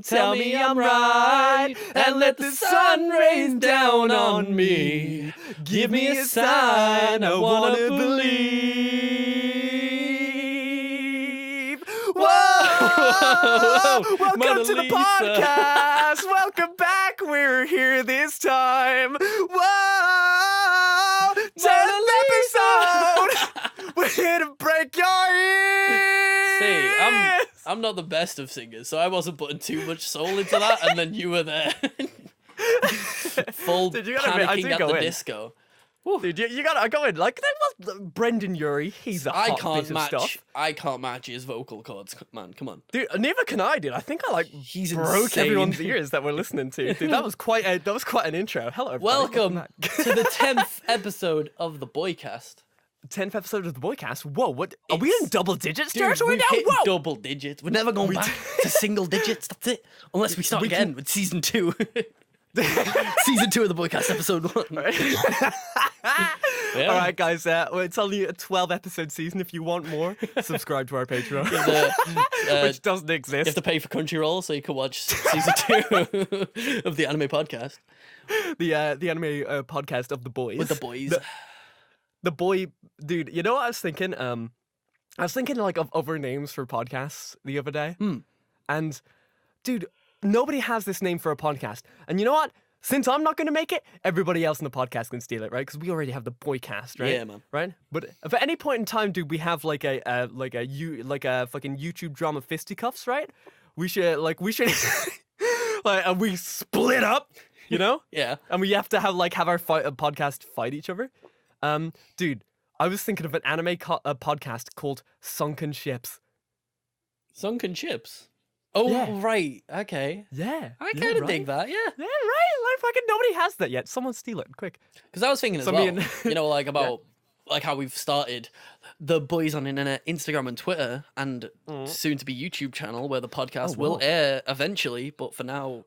tell me I'm right, and let the sun rain down on me. Give me a sign, I wanna believe. Whoa! Welcome to the podcast. Welcome back. We're here this time. Whoa! 10th episode. We're here to break your ears. See, I'm not the best of singers, so I wasn't putting too much soul into that, and then you were there. Full Dude, panicking at the disco. Dude, you gotta go in. Like, that was Brendan Urie. He's a hot bit of stuff. I can't match his vocal cords, man. Come on, dude. Neither can I, dude. I think I he's broke insane. everyone's ears that we're listening to. Dude, that was quite an intro. Hello, everybody. Welcome to the 10th episode of the Boicast. 10th episode of the Boicast. Whoa, what? Are we in double digits territory now? Whoa! Double digits. We're never going back to single digits. That's it. Unless we start again with season 2. Season 2 of the Boicast, episode 1. Yeah. All right, guys. It's only a 12-episode season. If you want more, subscribe to our Patreon, which doesn't exist. You have to pay for Crunchyroll so you can watch season 2 of the anime podcast. The anime podcast of the boys. With the boys. The boy, dude. You know what I was thinking? I was thinking like of other names for podcasts the other day, and dude, nobody has this name for a podcast. And you know what? Since I'm not going to make it, everybody else in the podcast can steal it, right? Because we already have the Boicast, right? Yeah, man. Right? But if at any point in time, dude, we have like a fucking YouTube drama fisticuffs, right? We should like we split up, you know? Yeah. And we have to have our podcast fight each other. Dude, I was thinking of an anime podcast called Sunken Ships. Sunken Ships? Oh, yeah. Right. Okay. Yeah. I kind of dig that, yeah. Yeah, right. Like, fucking nobody has that yet. Someone steal it, quick. Because I was thinking as well, you know, like about like how we've started the Boys on Internet, Instagram and Twitter, and soon to be YouTube channel where the podcast will air eventually, but for now,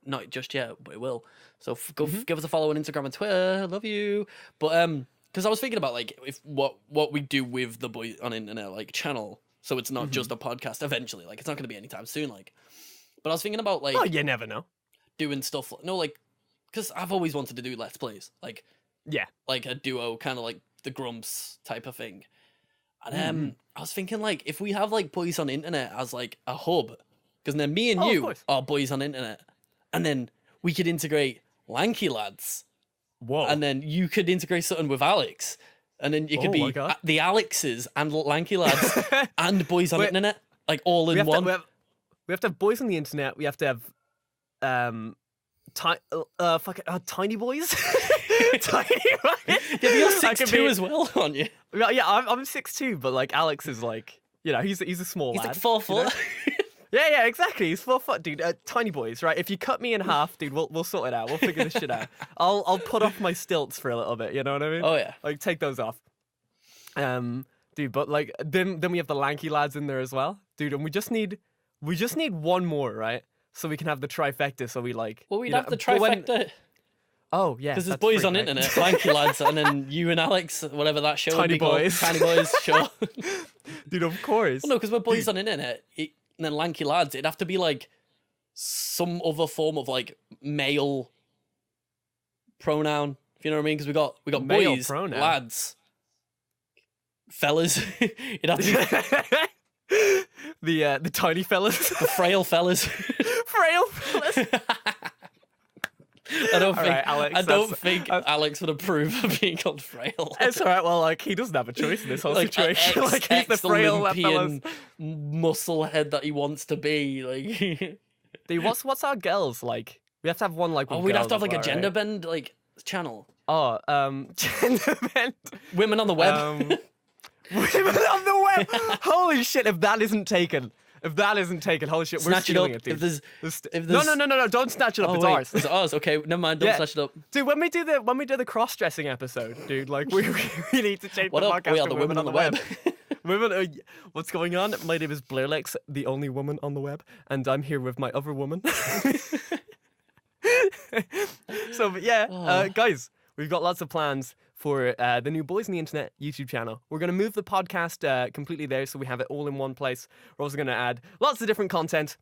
not just yet, but it will. So go give us a follow on Instagram and Twitter. I love you. But because I was thinking about like if what we do with the Boys on Internet like channel, so it's not just a podcast eventually. Like it's not going to be anytime soon. Like, but I was thinking about like you never know, doing stuff. Like because I've always wanted to do Let's Plays. Like like a duo, kind of like the Grumps type of thing. And I was thinking like if we have like Boys on Internet as like a hub, because then me and you are Boys on Internet, and then we could integrate Lanky Lads. Whoa. And then you could integrate something with Alex. And then it could be the Alexes and Lanky Lads and Boys on Internet. Like all in one. We have to have Boys on the Internet. We have to have Tiny Boys. Tiny Boys. Yeah, but you're 6'2" as well, aren't you? Yeah, I'm 6'2", but like Alex is like, you know, he's a small lad. He's like 4 foot. You know? Yeah, exactly. He's 4 foot, dude. Tiny Boys, right? If you cut me in half, dude, we'll sort it out. We'll figure this shit out. I'll put off my stilts for a little bit. You know what I mean? Oh yeah. Like take those off. Dude, but like then we have the Lanky Lads in there as well, dude. And we just need one more, right? So we can have the trifecta. So we like. Well, we'd have the trifecta. Oh yeah. Because there's Boys on Internet, Lanky Lads, and then you and Alex, whatever that show would be called. Tiny Boys, sure. Dude, of course. Well, no, because we're Boys on Internet. And then Lanky Lads, it'd have to be like some other form of like male pronoun, if you know what I mean? Because we got male boys, pronoun. lads, fellas. It'd have to be the tiny fellas, the frail fellas, frail fellas. I don't think Alex would approve of being called frail. It's alright. Well, like he doesn't have a choice in this whole situation. Like he's the frail Olympian muscle head that he wants to be. Like, dude, what's our girls like? We have to have one like. We'd have to have like a gender bend like channel. Oh, gender bend. Women on the web. Women on the web. Holy shit! If that isn't taken. Holy shit, we're stealing it, dude. No, don't snatch it up. It's ours. It's ours. Okay, never mind. Don't snatch it up, dude. When we do the cross-dressing episode, dude, like we need to change the podcast. We are the women on the web. Women, what's going on? My name is Blairlex, the only woman on the web, and I'm here with my other woman. So, but yeah, guys, we've got lots of plans for the new Boys on the Internet YouTube channel. We're going to move the podcast completely there so we have it all in one place. We're also going to add lots of different content.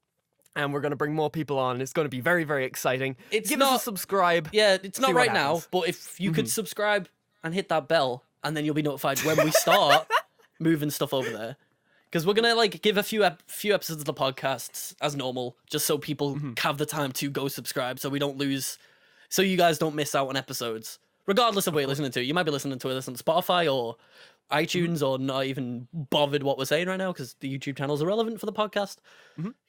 and we're going to bring more people on. It's going to be very, very exciting. Give us a subscribe. Yeah, it's not right now, happens. but if you could subscribe and hit that bell, and then you'll be notified when we start moving stuff over there. Because we're gonna give a few episodes of the podcasts as normal, just so people have the time to go subscribe, so we don't lose, so you guys don't miss out on episodes, regardless of what you're listening to. You might be listening to this on Spotify or iTunes, or not even bothered what we're saying right now because the YouTube channels are relevant for the podcast.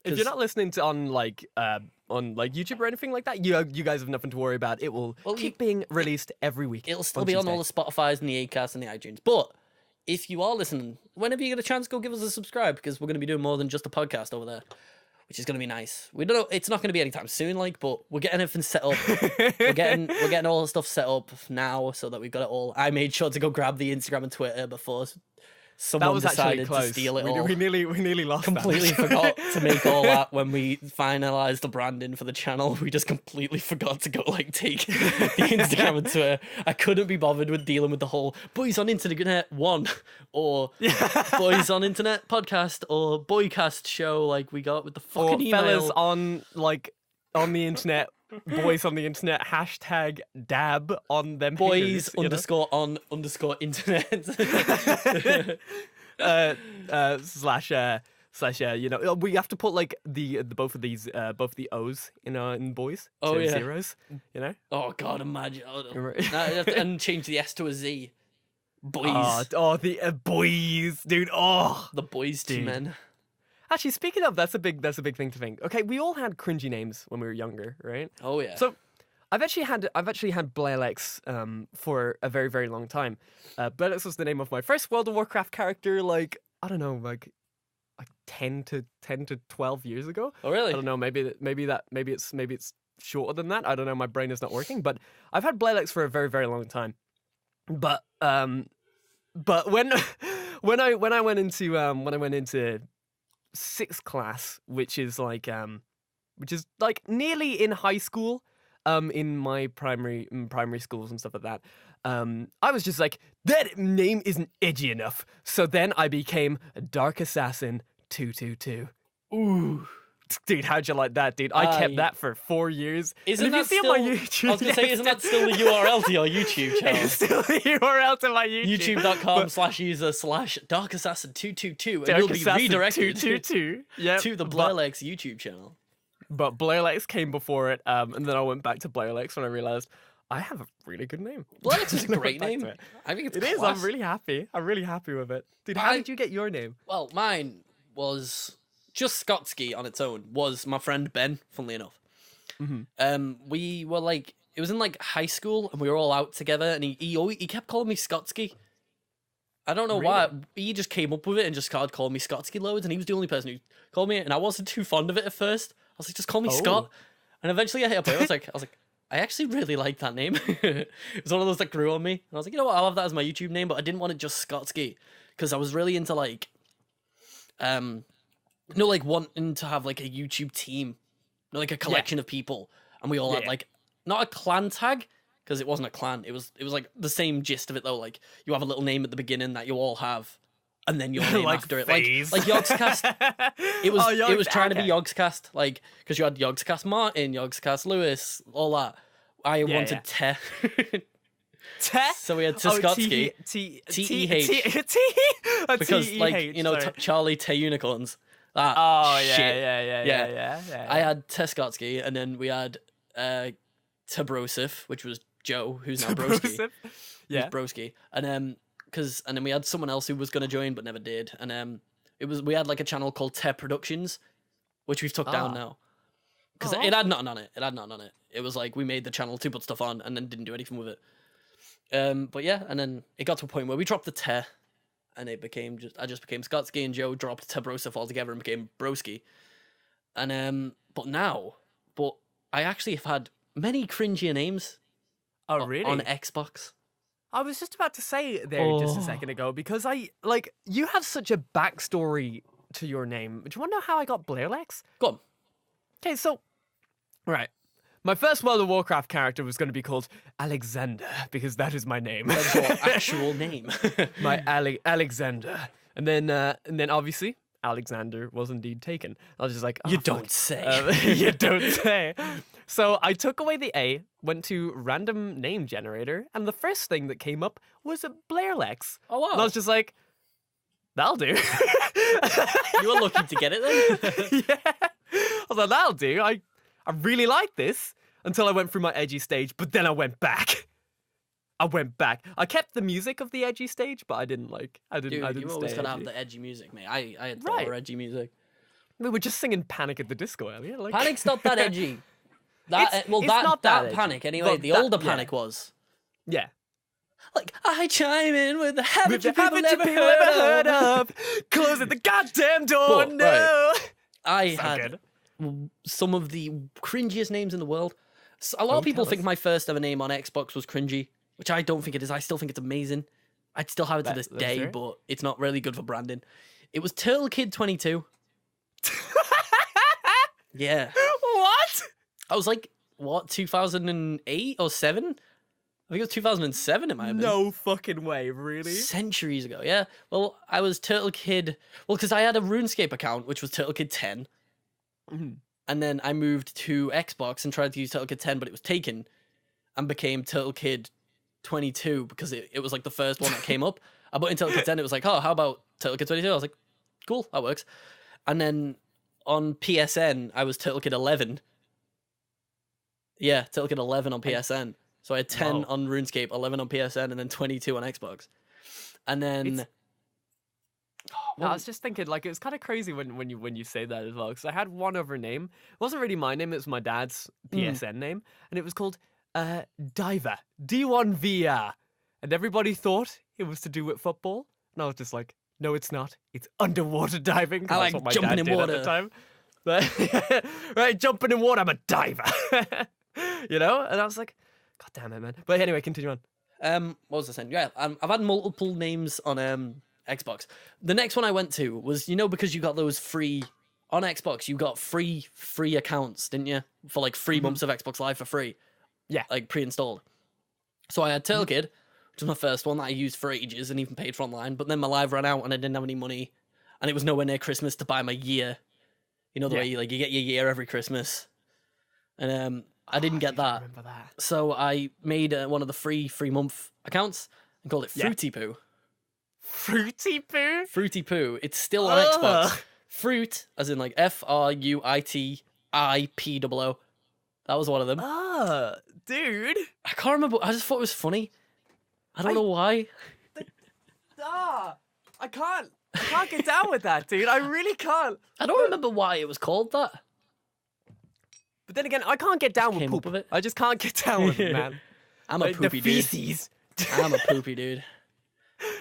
If you're not listening to on YouTube or anything like that, you guys have nothing to worry about. It will keep being released every week. It'll still be on all the Spotify's and the Acast and the iTunes. But if you are listening, whenever you get a chance, go give us a subscribe, because we're going to be doing more than just a podcast over there, which is going to be nice. We don't know, it's not going to be anytime soon, but we're getting everything set up. we're getting all the stuff set up now so that we've got it all. I made sure to go grab the Instagram and Twitter before someone decided to steal it all. We nearly lost completely that. Forgot to make all that when we finalized the branding for the channel. We just completely forgot to go take the Instagram and Twitter. I couldn't be bothered with dealing with the whole Boys on Internet 1 or Boys on Internet podcast or Boicast show we got with the fucking email. Fellas on the internet, boys on the internet, hashtag dab on them boys haters, _on_internet slash we have to put the both of the O's in boys, zeros, oh god, imagine and change the S to a Z. Boys. The boys, dude. The boys to men. Actually, speaking of, that's a big thing to think. Okay, we all had cringy names when we were younger, right? Oh yeah. So, I've actually had Blairlex for a very, very long time. Blairlex was the name of my first World of Warcraft character. I don't know, 10 to 12 years ago. Oh really? I don't know. Maybe it's shorter than that. I don't know. My brain is not working. But I've had Blairlex for a very, very long time. But when I went into sixth class, which is nearly in high school, in my primary schools and stuff like that, I was just that name isn't edgy enough. So then I became Dark Assassin 222. Ooh. Dude, how'd you like that, dude? I kept that for 4 years. Isn't that still on my YouTube? I was going to say, isn't that still the URL to your YouTube channel? It's still the URL to my YouTube. YouTube.com/user/darkassassin222, and you'll be redirected to the Blairlex YouTube channel. But Blairlex came before it, and then I went back to Blairlex when I realized I have a really good name. Blairlex is a great name. I think it's class. I'm really happy. I'm really happy with it. Dude, how did you get your name? Well, mine was... just Scottscy on its own was my friend Ben, funnily enough. We were it was in high school, and we were all out together, and he kept calling me Scottscy. I don't know why. He just came up with it and just started calling me Scottscy loads, and he was the only person who called me it, and I wasn't too fond of it at first. I was like, just call me Scott. And eventually I hit a point, I was like, I actually really like that name. It was one of those that grew on me. And I was like, you know what, I'll have that as my YouTube name, but I didn't want it just Scottscy, because I was really into wanting to have a YouTube team, a collection of people, and we all had not a clan tag, because it wasn't a clan. It was the same gist of it though. You have a little name at the beginning that you all have, and then your name after it, like Yogscast. It was trying to be Yogscast, because you had Yogscast Martin, Yogscast Lewis, all that. I wanted Te. So we had Scottscy, T-E-H, because Charlie Te Unicorns. Yeah. I had Scottscy, and then we had Brosif, which was Joe, who's now Broski. Yeah, Broski, and then we had someone else who was going to join but never did, and we had a channel called Te Productions, which we've took down now, because it had nothing on it. It was we made the channel to put stuff on and then didn't do anything with it. But yeah, and then it got to a point where we dropped the Te. And it became I just became Scottscy, and Joe dropped Te Brosif altogether and became Broski. And but I actually have had many cringier names. Oh really? On Xbox. I was just about to say there just a second ago, because you have such a backstory to your name. Do you want to know how I got Blairlex? Go on. Okay, so right. My first World of Warcraft character was going to be called Alexander, because that is my name. That's your actual name. My Alexander. And then obviously, Alexander was indeed taken. I was just like, oh, You fuck. don't say. You don't say. So I took away the A, went to random name generator, and the first thing that came up was a Blairlex. Oh, wow. And I was just like, that'll do. You were lucky to get it then. Yeah. I was like, that'll do. I really like this until I went through my edgy stage, but then I went back. I kept the music of the edgy stage, but I didn't Dude, stay you always gotta edgy. have the edgy music, mate. I had Right. edgy music. We were just singing Panic at the Disco earlier. Like... Panic's not that edgy. It's not that edgy. Panic anyway. Well, the that- older yeah. Panic was. Yeah. Like, I chime in with the haven't you Haven't people you ever people heard of? Closing the goddamn door, But, no! I So had good. some of the cringiest names in the world. A lot of people tell think us. my first ever name on Xbox was cringy, which I don't think it is. I still think it's amazing. I'd still have it to this Let's day, hear it. but it's not really good for branding. It was Turtle Kid 22. Yeah. What? I was like, what, 2008 or 7? I think it was 2007 it might have been. No fucking way, really? Centuries ago, yeah. Well, I was Turtle Kid... Well, because I had a RuneScape account, which was Turtle Kid 10. Mhm. And then I moved to Xbox and tried to use Turtle Kid 10, but it was taken and became Turtle Kid 22 because it was like the first one that came up. I put in Turtle Kid 10, it was like, oh, how about Turtle Kid 22? I was like, cool, that works. And then on PSN, I was Turtle Kid 11. Yeah, Turtle Kid 11 on PSN. So I had 10 Whoa. on RuneScape, 11 on PSN, and then 22 on Xbox. And then... It's- No, I was just thinking, like, it was kind of crazy when you say that as well, because I had one other name. It wasn't really my name, it was my dad's PSN name, and it was called Diver, D1VR. And everybody thought it was to do with football, and I was just like, no, it's not. It's underwater diving. 'cause I that's like what my jumping dad in did water. at the time. Right, jumping in water, I'm a diver. You know? And I was like, God damn it, man. But anyway, continue on. What was I saying? Yeah, I've had multiple names on Xbox. The next one I went to was, you know, because you got those free on Xbox, you got free accounts, didn't you? For like 3 months of Xbox Live for free. Yeah. Like pre-installed. So I had Turtle Kid, which was my first one that I used for ages and even paid for online, but then my Live ran out and I didn't have any money, and it was nowhere near Christmas to buy my year. You know the way you get your year every Christmas. And I didn't get that. Remember that. So I made one of the free month accounts and called it Fruity Poo. Fruity Poo? Fruity Poo. It's still on Xbox. Fruit, as in like FruitiPoo. That was one of them. Dude. I can't remember. I just thought it was funny. I don't know why. I can't get down with that, dude. I really can't. I don't remember why it was called that. But then again, I can't get down with Came poop. up with it. I just can't get down with it, man. I'm a Like, poopy the dude. feces. I'm a poopy dude.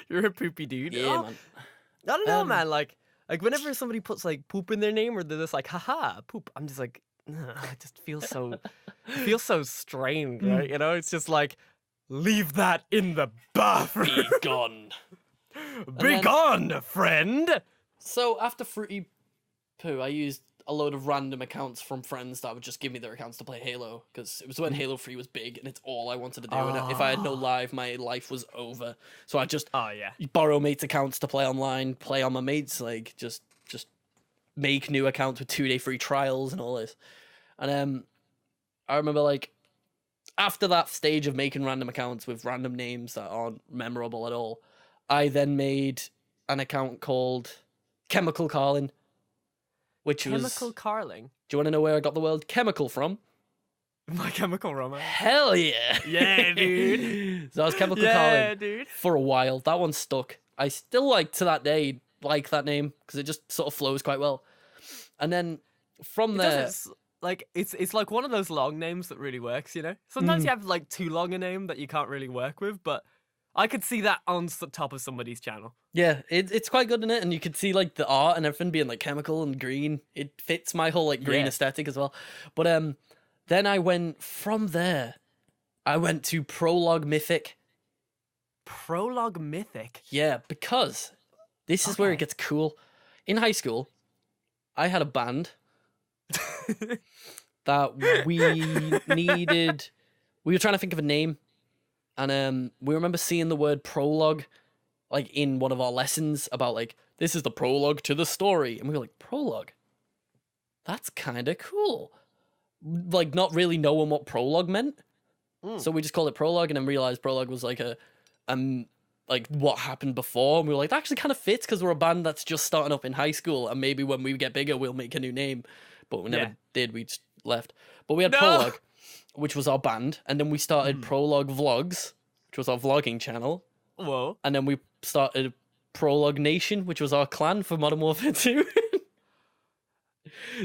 You're a poopy dude. Yeah, Oh, man. I don't know, man. Like whenever somebody puts like poop in their name, or they're just like, haha, poop. I'm just like, it just feels so strange, right? You know, it's just like, leave that in the bathroom. Be gone. Be gone, friend. So after Fruity Poo, I used a load of random accounts from friends that would just give me their accounts to play Halo, because it was when Halo 3 was big and it's all I wanted to do. And if I had no live, my life was over. So I just borrow mates' accounts to play online, play on my mates, like just make new accounts with 2-day free trials and all this. And I remember like after that stage of making random accounts with random names that aren't memorable at all, I then made an account called Chemical Carlin, which was... Chemical Carling. Do you want to know where I got the word chemical from? My Chemical Romance. Hell yeah! Yeah, dude. So I was Chemical Carlin dude. for a while. That one stuck. I still to that day like that name because it just sort of flows quite well. And then from there... It's like one of those long names that really works, you know? Sometimes you have like too long a name that you can't really work with, but I could see that on the top of somebody's channel. Yeah, it's quite good in it, and you could see like the art and everything being like chemical and green. It fits my whole like green aesthetic as well. But then I went from there. I went to Prologue Mythic. Prologue Mythic? Yeah, because this is where it gets cool. In high school, I had a band that we needed. We were trying to think of a name, and we remember seeing the word prologue like in one of our lessons about like this is the prologue to the story. And we were like, prologue? That's kind of cool. Like, not really knowing what prologue meant. So we just called it prologue, and then realized prologue was like like what happened before. And we were like, that actually kind of fits because we're a band that's just starting up in high school, and maybe when we get bigger, we'll make a new name. But we never did. We just left. But we had Prologue, which was our band, and then we started Prologue Vlogs, which was our vlogging channel. Whoa. And then we started Prologue Nation, which was our clan for Modern Warfare 2.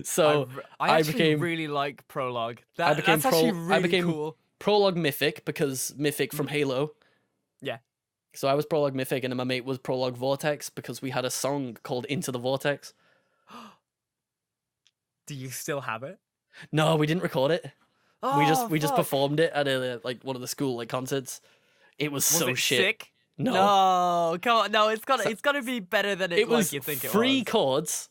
So I became really like Prologue. That's actually really cool. Prologue Mythic, because Mythic from Halo. Yeah. So I was Prologue Mythic, and then my mate was Prologue Vortex, because we had a song called Into the Vortex. Do you still have it? No, we didn't record it. Oh, we just performed it at like one of the school like concerts. It was so shit. Sick? No, come on. No, it's gotta be better than it was like you think it was. Three chords.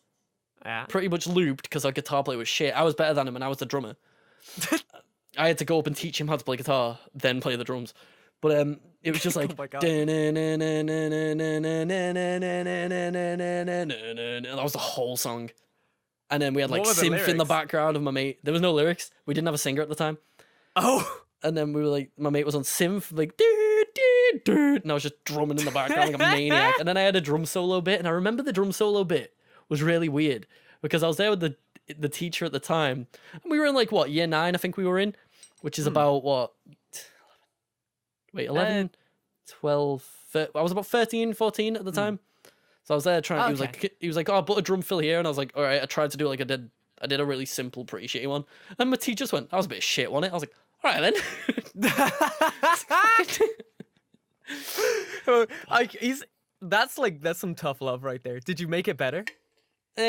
Yeah. Pretty much looped because our guitar player was shit. I was better than him, and I was the drummer. I had to go up and teach him how to play guitar, then play the drums. But it was just like, oh my God. That was the whole song. And then we had like synth in the background of my mate. There was no lyrics. We didn't have a singer at the time. Oh. And then we were like, my mate was on synth, like, and I was just drumming in the background like a maniac. And then I had a drum solo bit, and I remember the drum solo bit was really weird because I was there with the teacher at the time, and we were in like what, year 9, I think we were in, which is about what, 11, 12, I was about 13, 14 at the time. So I was there trying. He was like, oh, put a drum fill here, and I was like, all right. I tried to do like I did a really simple, pretty shitty one, and my teacher just went, that was a bit of shit, wasn't it? I was like, all right then. That's some tough love right there. Did you make it better?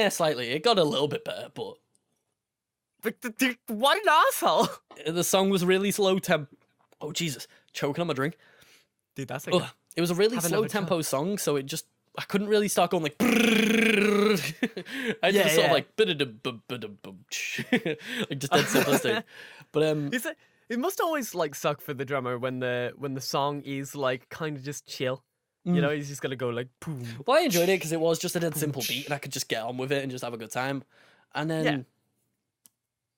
Slightly. It got a little bit better, but what an asshole! The song was really slow tempo. Oh Jesus, choking on my drink, dude. That's okay. It was a really slow tempo song, so I couldn't really start going like. I just sort of like like just dead simplistic. But it must always like suck for the drummer when the song is like kind of just chill. You know, he's just gonna go like boom. Well, I enjoyed it because it was just a dead simple beat, and I could just get on with it and just have a good time. And then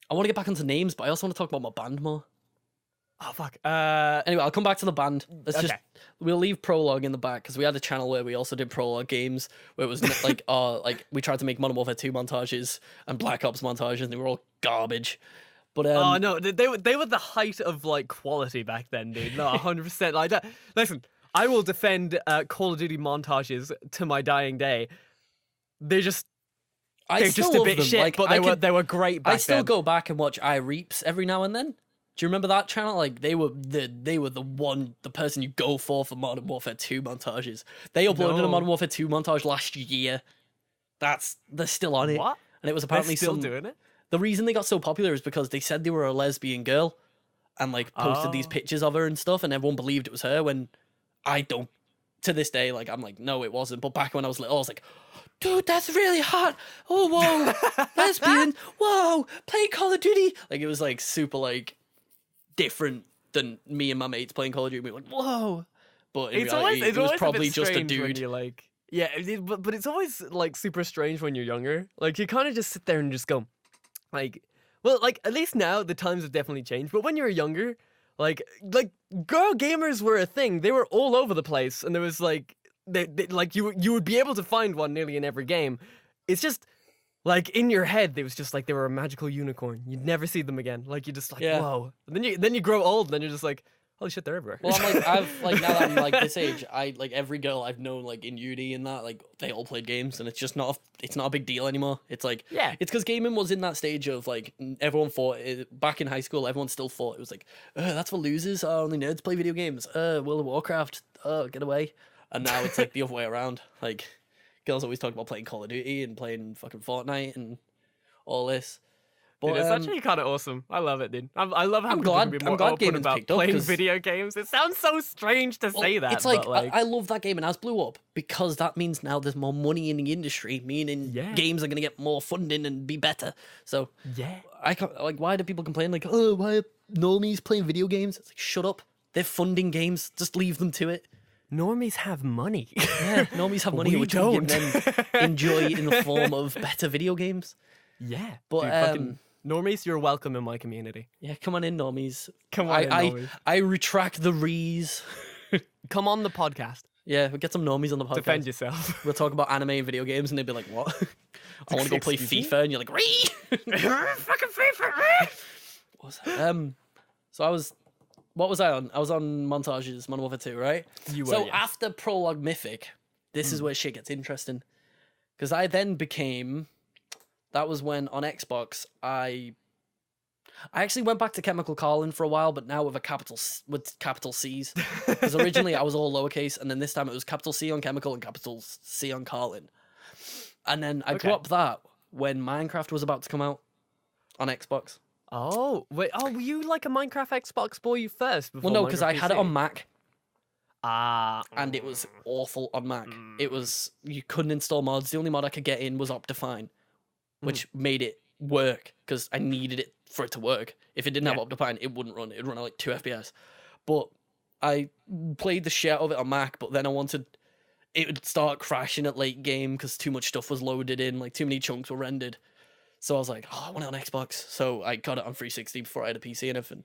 I want to get back into names, but I also want to talk about my band more. Oh fuck. Anyway, I'll come back to the band. We'll leave Prologue in the back because we had a channel where we also did Prologue games, where it was like like we tried to make Modern Warfare 2 montages and Black Ops montages, and they were all garbage. But oh no, they were the height of like quality back then, dude. No, 100% like that. Listen, I will defend Call of Duty montages to my dying day. They're just a bit shit, like, but they were great back then. I still go back and watch iReaps every now and then. Do you remember that channel? Like they were the person you go for Modern Warfare 2 montages. They uploaded a Modern Warfare 2 montage last year. They're still on it. What? And it was apparently still doing it. The reason they got so popular is because they said they were a lesbian girl, and like posted these pictures of her and stuff, and everyone believed it was her. When I don't, to this day, like I'm like, no, it wasn't. But back when I was little, I was like, dude, that's really hot. Oh, whoa, lesbian. Whoa, play Call of Duty. Like it was like super like different than me and my mates playing Call of Duty. We went, whoa. But in reality, it was probably just a dude. You're like, yeah, but it's always like super strange when you're younger. Like you kind of just sit there and just go, like, well, like at least now the times have definitely changed. But when you were younger, like girl gamers were a thing. They were all over the place, and there was like, they like you would be able to find one nearly in every game. It's just. Like in your head, they was just like they were a magical unicorn. You'd never see them again. Like you just like whoa. And then you grow old, and then you're just like, holy shit, they're everywhere. Well, I'm like I've like now that I'm like this age, I like every girl I've known like in uni and that like they all played games, and it's just not a big deal anymore. It's like it's because gaming was in that stage of like everyone thought back in high school, everyone still thought it was like that's for losers. Oh, only nerds play video games. World of Warcraft. Oh, get away. And now it's like the other way around. Like. Girls always talk about playing Call of Duty and playing fucking Fortnite and all this. But dude, it's actually kind of awesome. I love it, dude. I love how I'm glad gaming's about picked up playing video games. It sounds so strange to say that. It's like, I love that game and has blew up because that means now there's more money in the industry, meaning games are going to get more funding and be better. So I can't, like, why do people complain like, oh, why are normies playing video games? It's like, shut up. They're funding games. Just leave them to it. normies have money. Yeah, normies have money, We which don't. we can then enjoy in the form of better video games. Yeah, But, dude, fucking normies, you're welcome in my community. Yeah, come on in, normies. Come on in, normies. I retract the rees. Come on the podcast. Yeah, we'll get some normies on the podcast. Defend yourself. We'll talk about anime and video games, and they'd be like, what? I want to go play FIFA, and you're like, ree! Fucking FIFA. What was that? What was I on? I was on montages, Modern Warfare 2, right? You were, so yeah. after Prologue Mythic, this is where shit gets interesting. Because I then became... That was when, on Xbox, I actually went back to Chemical Carlin for a while, but now with capital C's. Because originally I was all lowercase, and then this time it was capital C on Chemical and capital C on Carlin. And then I dropped that when Minecraft was about to come out on Xbox. Oh, wait. Oh, were you like a Minecraft Xbox boy first? Well, no, because I had it on Mac. And it was awful on Mac. It was... You couldn't install mods. The only mod I could get in was Optifine, which made it work, because I needed it for it to work. If it didn't have Optifine, it wouldn't run. It would run at like 2 FPS. But I played the shit out of it on Mac, but then I wanted... It would start crashing at late game because too much stuff was loaded in, like too many chunks were rendered. So I was like, I want it on Xbox. So I got it on 360 before I had a PC and everything.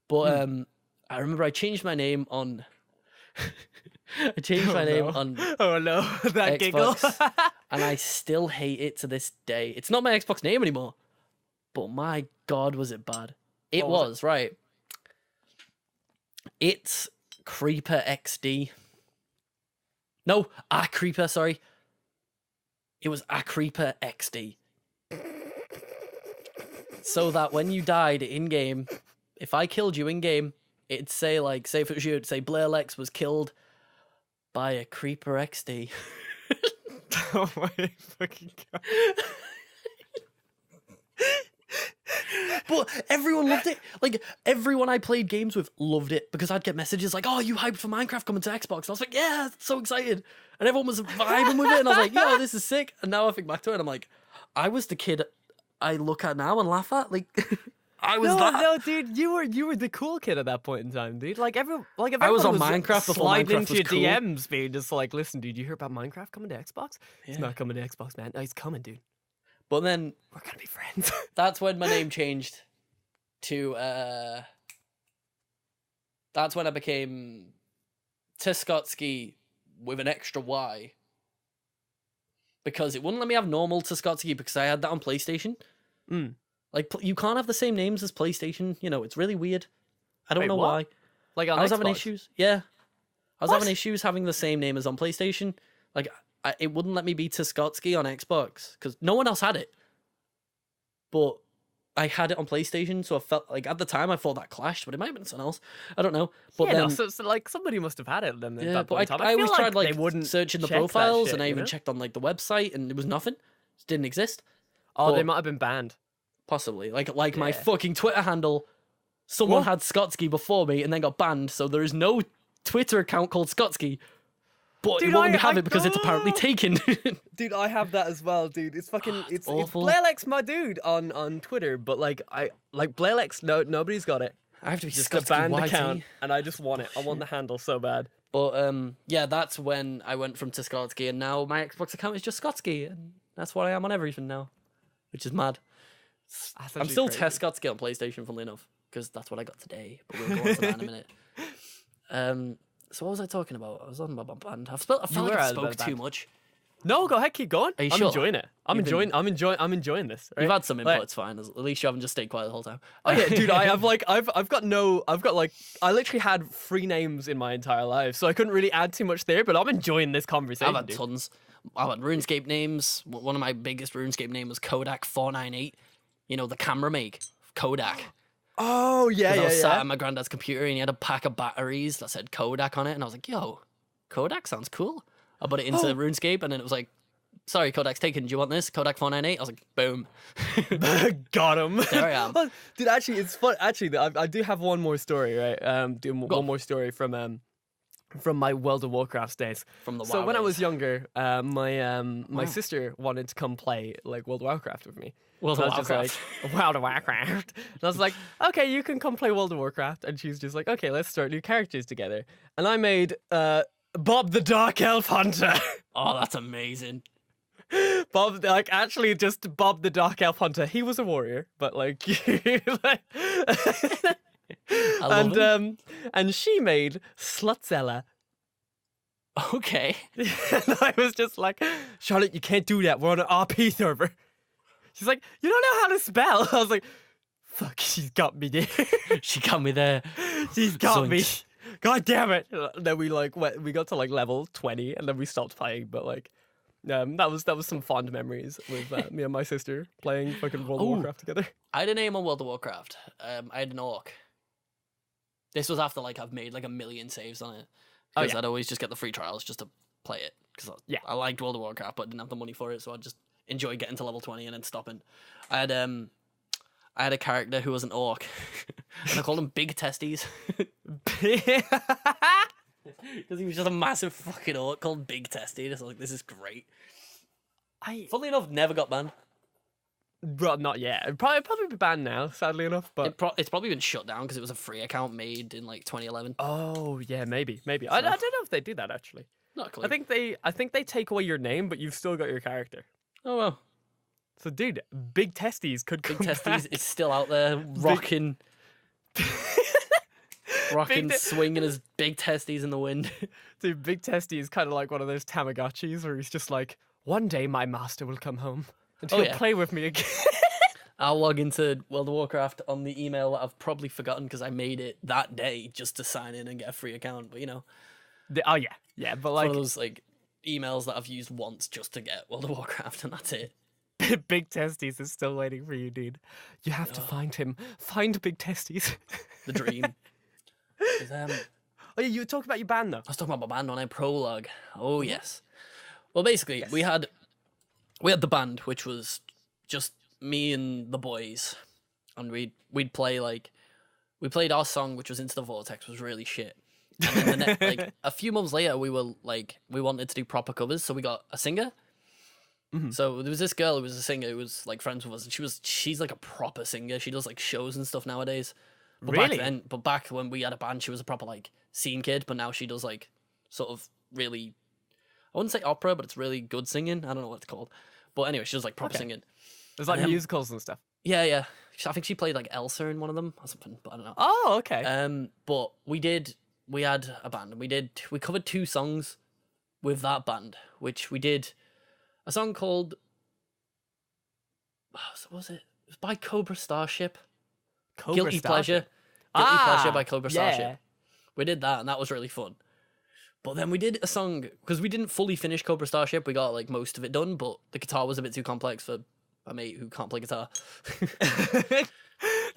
But I remember I changed my name on... on Oh no, that giggle. Xbox, and I still hate it to this day. It's not my Xbox name anymore, but my God, was it bad. It was, right. It's Creeper XD. No, Creeper, sorry. It was Creeper XD. So that when you died in-game, if I killed you in-game, it'd say, like, say if it was you, it'd say Blairlex was killed by a Creeper XD. Oh my fucking God. But everyone loved it. Like, everyone I played games with loved it, because I'd get messages like, oh, you hyped for Minecraft coming to Xbox. I was like, yeah, so excited. And everyone was vibing with it, and I was like, yo, this is sick. And now I think back to it, and I'm like, I was the kid I look at now and laugh at. Like, I was No, dude, you were the cool kid at that point in time, dude. If I was on Minecraft before sliding Minecraft into was your cool. DMs, being just like, listen, dude, you hear about Minecraft coming to Xbox? It's not coming to Xbox, man. No, it's coming, dude. But then We're gonna be friends. that's when my name changed to that's when I became Scottscy with an extra Y, because it wouldn't let me have normal Scottscy because I had that on PlayStation. Like, you can't have the same names as PlayStation. You know, it's really weird. I don't know what? why. Like on I was Xbox? having issues. Yeah, I was What? having issues having the same name as on PlayStation. Like, it wouldn't let me be Scottscy on Xbox because no one else had it. But I had it on PlayStation, so I felt like at the time I thought that clashed, but it might have been something else. I don't know. But Yeah, then, no, so like somebody must have had it then. At yeah, that point but in time. I feel always tried they like wouldn't searching the check that profiles, shit, and I you even know? checked on like the website, and it was nothing. It didn't exist. Oh, they but- might have been banned. Possibly. Like my Yeah. fucking Twitter handle, someone What? had Scottscy before me and then got banned, so there is no Twitter account called Scottscy. But Dude, it won't let me I have it because it's apparently taken. Dude, I have that as well, dude. It's fucking it's awful. Blairlex, my dude, on Twitter, but like Blairlex, nobody's got it. I have to be Just a Scottscy banned YT. account, and I just want it. I want the handle so bad. But yeah, that's when I went from Scottscy, and now my Xbox account is just Scottscy, and that's what I am on everything now, which is mad. That's I'm actually still crazy. Scottscy on PlayStation, funnily enough, because that's what I got today. But we'll go on to that in a minute. So what was I talking about? I was on my band. I felt like were I on spoke the too band. much. No, go ahead, keep going. Are you I'm sure? enjoying it. I'm enjoying this. Right? You've had some input, Like- it's fine. At least you haven't just stayed quiet the whole time. Oh yeah, dude. I literally had 3 names in my entire life, so I couldn't really add too much there. But I'm enjoying this conversation. I've had dude. tons. I've had RuneScape names. One of my biggest RuneScape names was Kodak 498. You know, the camera make Kodak. Oh yeah, 'Cause I yeah, was sat yeah. at my granddad's computer and he had a pack of batteries that said Kodak on it, and I was like, "Yo, Kodak sounds cool." I put it into RuneScape, and then it was like, "Sorry, Kodak's taken. Do you want this? Kodak 498." I was like, "Boom." Got him. There I am. Well, dude, actually, it's fun. Actually, I do have one more story, right? One more story from my World of Warcraft days. From the So WoW when I was days. younger, my sister wanted to come play like World of Warcraft with me. World So of I was Warcraft. just like, World of Warcraft. And I was like, okay, you can come play World of Warcraft. And she's just like, okay, let's start new characters together. And I made Bob the Dark Elf Hunter. Oh, that's amazing. Bob, like, actually, just Bob the Dark Elf Hunter. He was a warrior, but like, I love it. And she made Slutzella. Okay. And I was just like, Charlotte, you can't do that. We're on an RP server. She's like, you don't know how to spell. I was like, fuck, she's got me there. She got me there. She's got Zoinks. me. God damn it. Then we got to like level 20 and then we stopped playing, but like that was some fond memories with me and my sister playing fucking World of Warcraft together. I had a name on World of Warcraft. I had an orc. This was after like I've made like 1 million saves on it. Because I'd always just get the free trials just to play it. Because I liked World of Warcraft, but I didn't have the money for it, so I'd just enjoy getting to level 20 and then stopping. I had a character who was an orc, and I called him Big Testes. Because he was just a massive fucking orc called Big Testes. I was like, this is great. Funnily enough, never got banned. Well, not yet. It'd probably be banned now, sadly enough. But it's probably been shut down because it was a free account made in like 2011. Oh yeah, maybe. I don't know if they do that actually. Not clear. I think they take away your name, but you've still got your character. Oh well. So dude, Big Testes could come Big Testes back. is still out there rocking, swinging his big testes in the wind. Dude, Big Testes is kind of like one of those Tamagotchis where he's just like, one day my master will come home and he'll play with me again. I'll log into World of Warcraft on the email that I've probably forgotten because I made it that day just to sign in and get a free account. But you know, but like one of those like emails that I've used once just to get World of Warcraft, and that's it. Big Testes is still waiting for you, dude. You have to find him. Find Big Testes. The dream. Oh yeah, you were talking about your band though. I was talking about my band on a prologue. Oh yes. Well, basically, we had the band, which was just me and the boys, and we'd play like we played our song, which was Into the Vortex, was really shit. And then like a few months later, we wanted to do proper covers, so we got a singer. Mm-hmm. So there was this girl who was a singer who was like friends with us, and she's like a proper singer. She does like shows and stuff nowadays. But really? Back when we had a band, she was a proper like scene kid. But now she does like sort of really, I wouldn't say opera, but it's really good singing. I don't know what it's called. But anyway, she does like proper singing. There's like musicals and stuff. Yeah. I think she played like Elsa in one of them or something, but I don't know. Oh, okay. But we had a band, and we covered 2 songs with that band, which we did a song called, what was it? It was by Cobra Starship. Guilty Pleasure by Cobra Starship. We did that, and that was really fun. But then we did a song, because we didn't fully finish Cobra Starship, we got like most of it done, but the guitar was a bit too complex for a mate who can't play guitar.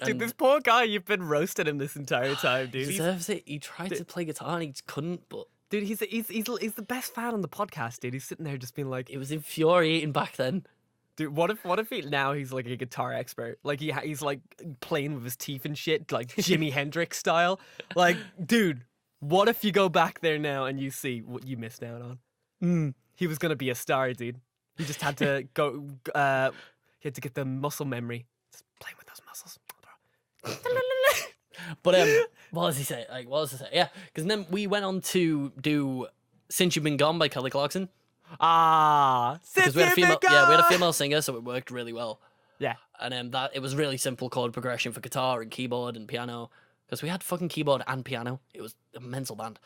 Dude, this poor guy, you've been roasting him this entire time, dude. He deserves it. He tried to play guitar and he just couldn't, but... Dude, he's the best fan on the podcast, dude. He's sitting there just being like... It was infuriating back then. Dude, what if he's like a guitar expert? Like he's like playing with his teeth and shit, like Jimi Hendrix style. Like, dude, what if you go back there now and you see what you missed out on? He was gonna be a star, dude. He just had to go. He had to get the muscle memory. Just playing with those muscles. But what does he say? Yeah, because then we went on to do "Since You've Been Gone" by Kelly Clarkson. Because we had a female singer, so it worked really well. Yeah, and that it was really simple chord progression for guitar and keyboard and piano, because we had fucking keyboard and piano. It was a mental band,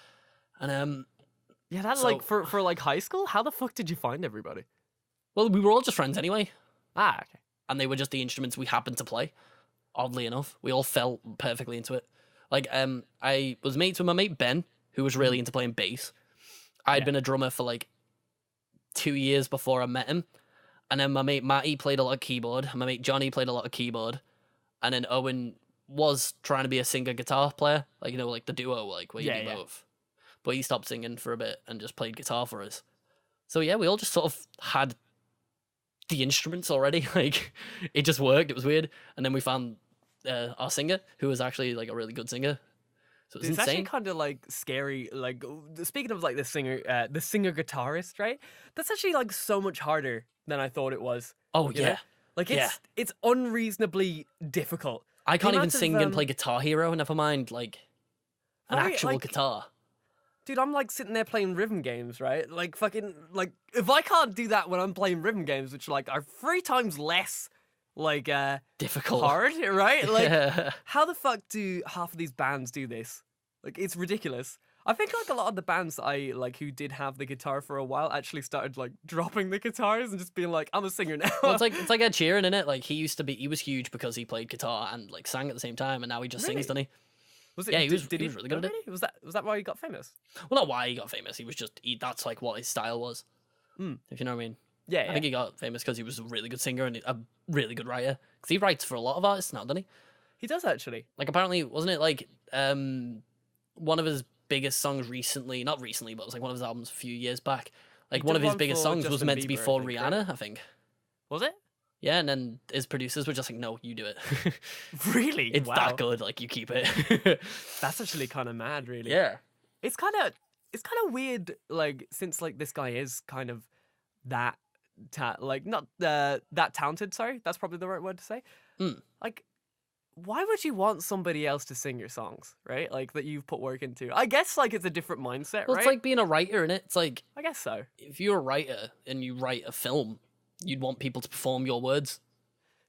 and like for like high school. How the fuck did you find everybody? Well, we were all just friends anyway. Okay. And they were just the instruments we happened to play. Oddly enough, we all fell perfectly into it. Like, I was mates with my mate Ben, who was really into playing bass. I'd been a drummer for like 2 years before I met him. And then my mate Matty played a lot of keyboard. And my mate Johnny played a lot of keyboard. And then Owen was trying to be a singer guitar player. Like, you know, like the duo, like where you do both. But he stopped singing for a bit and just played guitar for us. So yeah, we all just sort of had the instruments already. Like, it just worked. It was weird. And then we found our singer, who was actually like a really good singer. So it's insane. Actually kind of like scary. Like, speaking of like the singer guitarist, right? That's actually like so much harder than I thought it was. Oh you know? Like it's unreasonably difficult. I can't even sing and play Guitar Hero. Never mind like an actual guitar. dude, I'm like sitting there playing rhythm games, right? Like fucking like if I can't do that when I'm playing rhythm games, which like are 3 times less like Difficult. hard, right? Like Yeah. how the fuck do half of these bands do this? Like it's ridiculous. I think like a lot of the bands that I like who did have the guitar for a while actually started like dropping the guitars and just being like, I'm a singer now. Well, it's like Ed Sheeran, innit? Like he was huge because he played guitar and like sang at the same time, and now he just sings, doesn't he? Was it? Yeah, he was Did really good at it. really? Was that why he got famous? Well, not why he got famous. He was just that's like what his style was. If you know what I mean. Yeah, I think he got famous because he was a really good singer and a really good writer. Because he writes for a lot of artists now, doesn't he? He does actually. Like apparently, wasn't it like one of his biggest songs recently? Not recently, but it was like one of his albums a few years back. Like He one did of his one biggest for songs was Justin meant to be Bieber, I for think, Rihanna, right? I think. Was it? Yeah, and then his producers were just like, "No, you do it. Really? It's Wow. that good. Like you keep it." That's actually kind of mad, really. Yeah. It's kind of weird, like since like this guy is kind of that like not that talented. Sorry, that's probably the right word to say. Like, why would you want somebody else to sing your songs, right? Like that you've put work into. I guess like it's a different mindset, Well, right? it's like being a writer, innit? It's like I guess so. if you're a writer and you write a film, you'd want people to perform your words.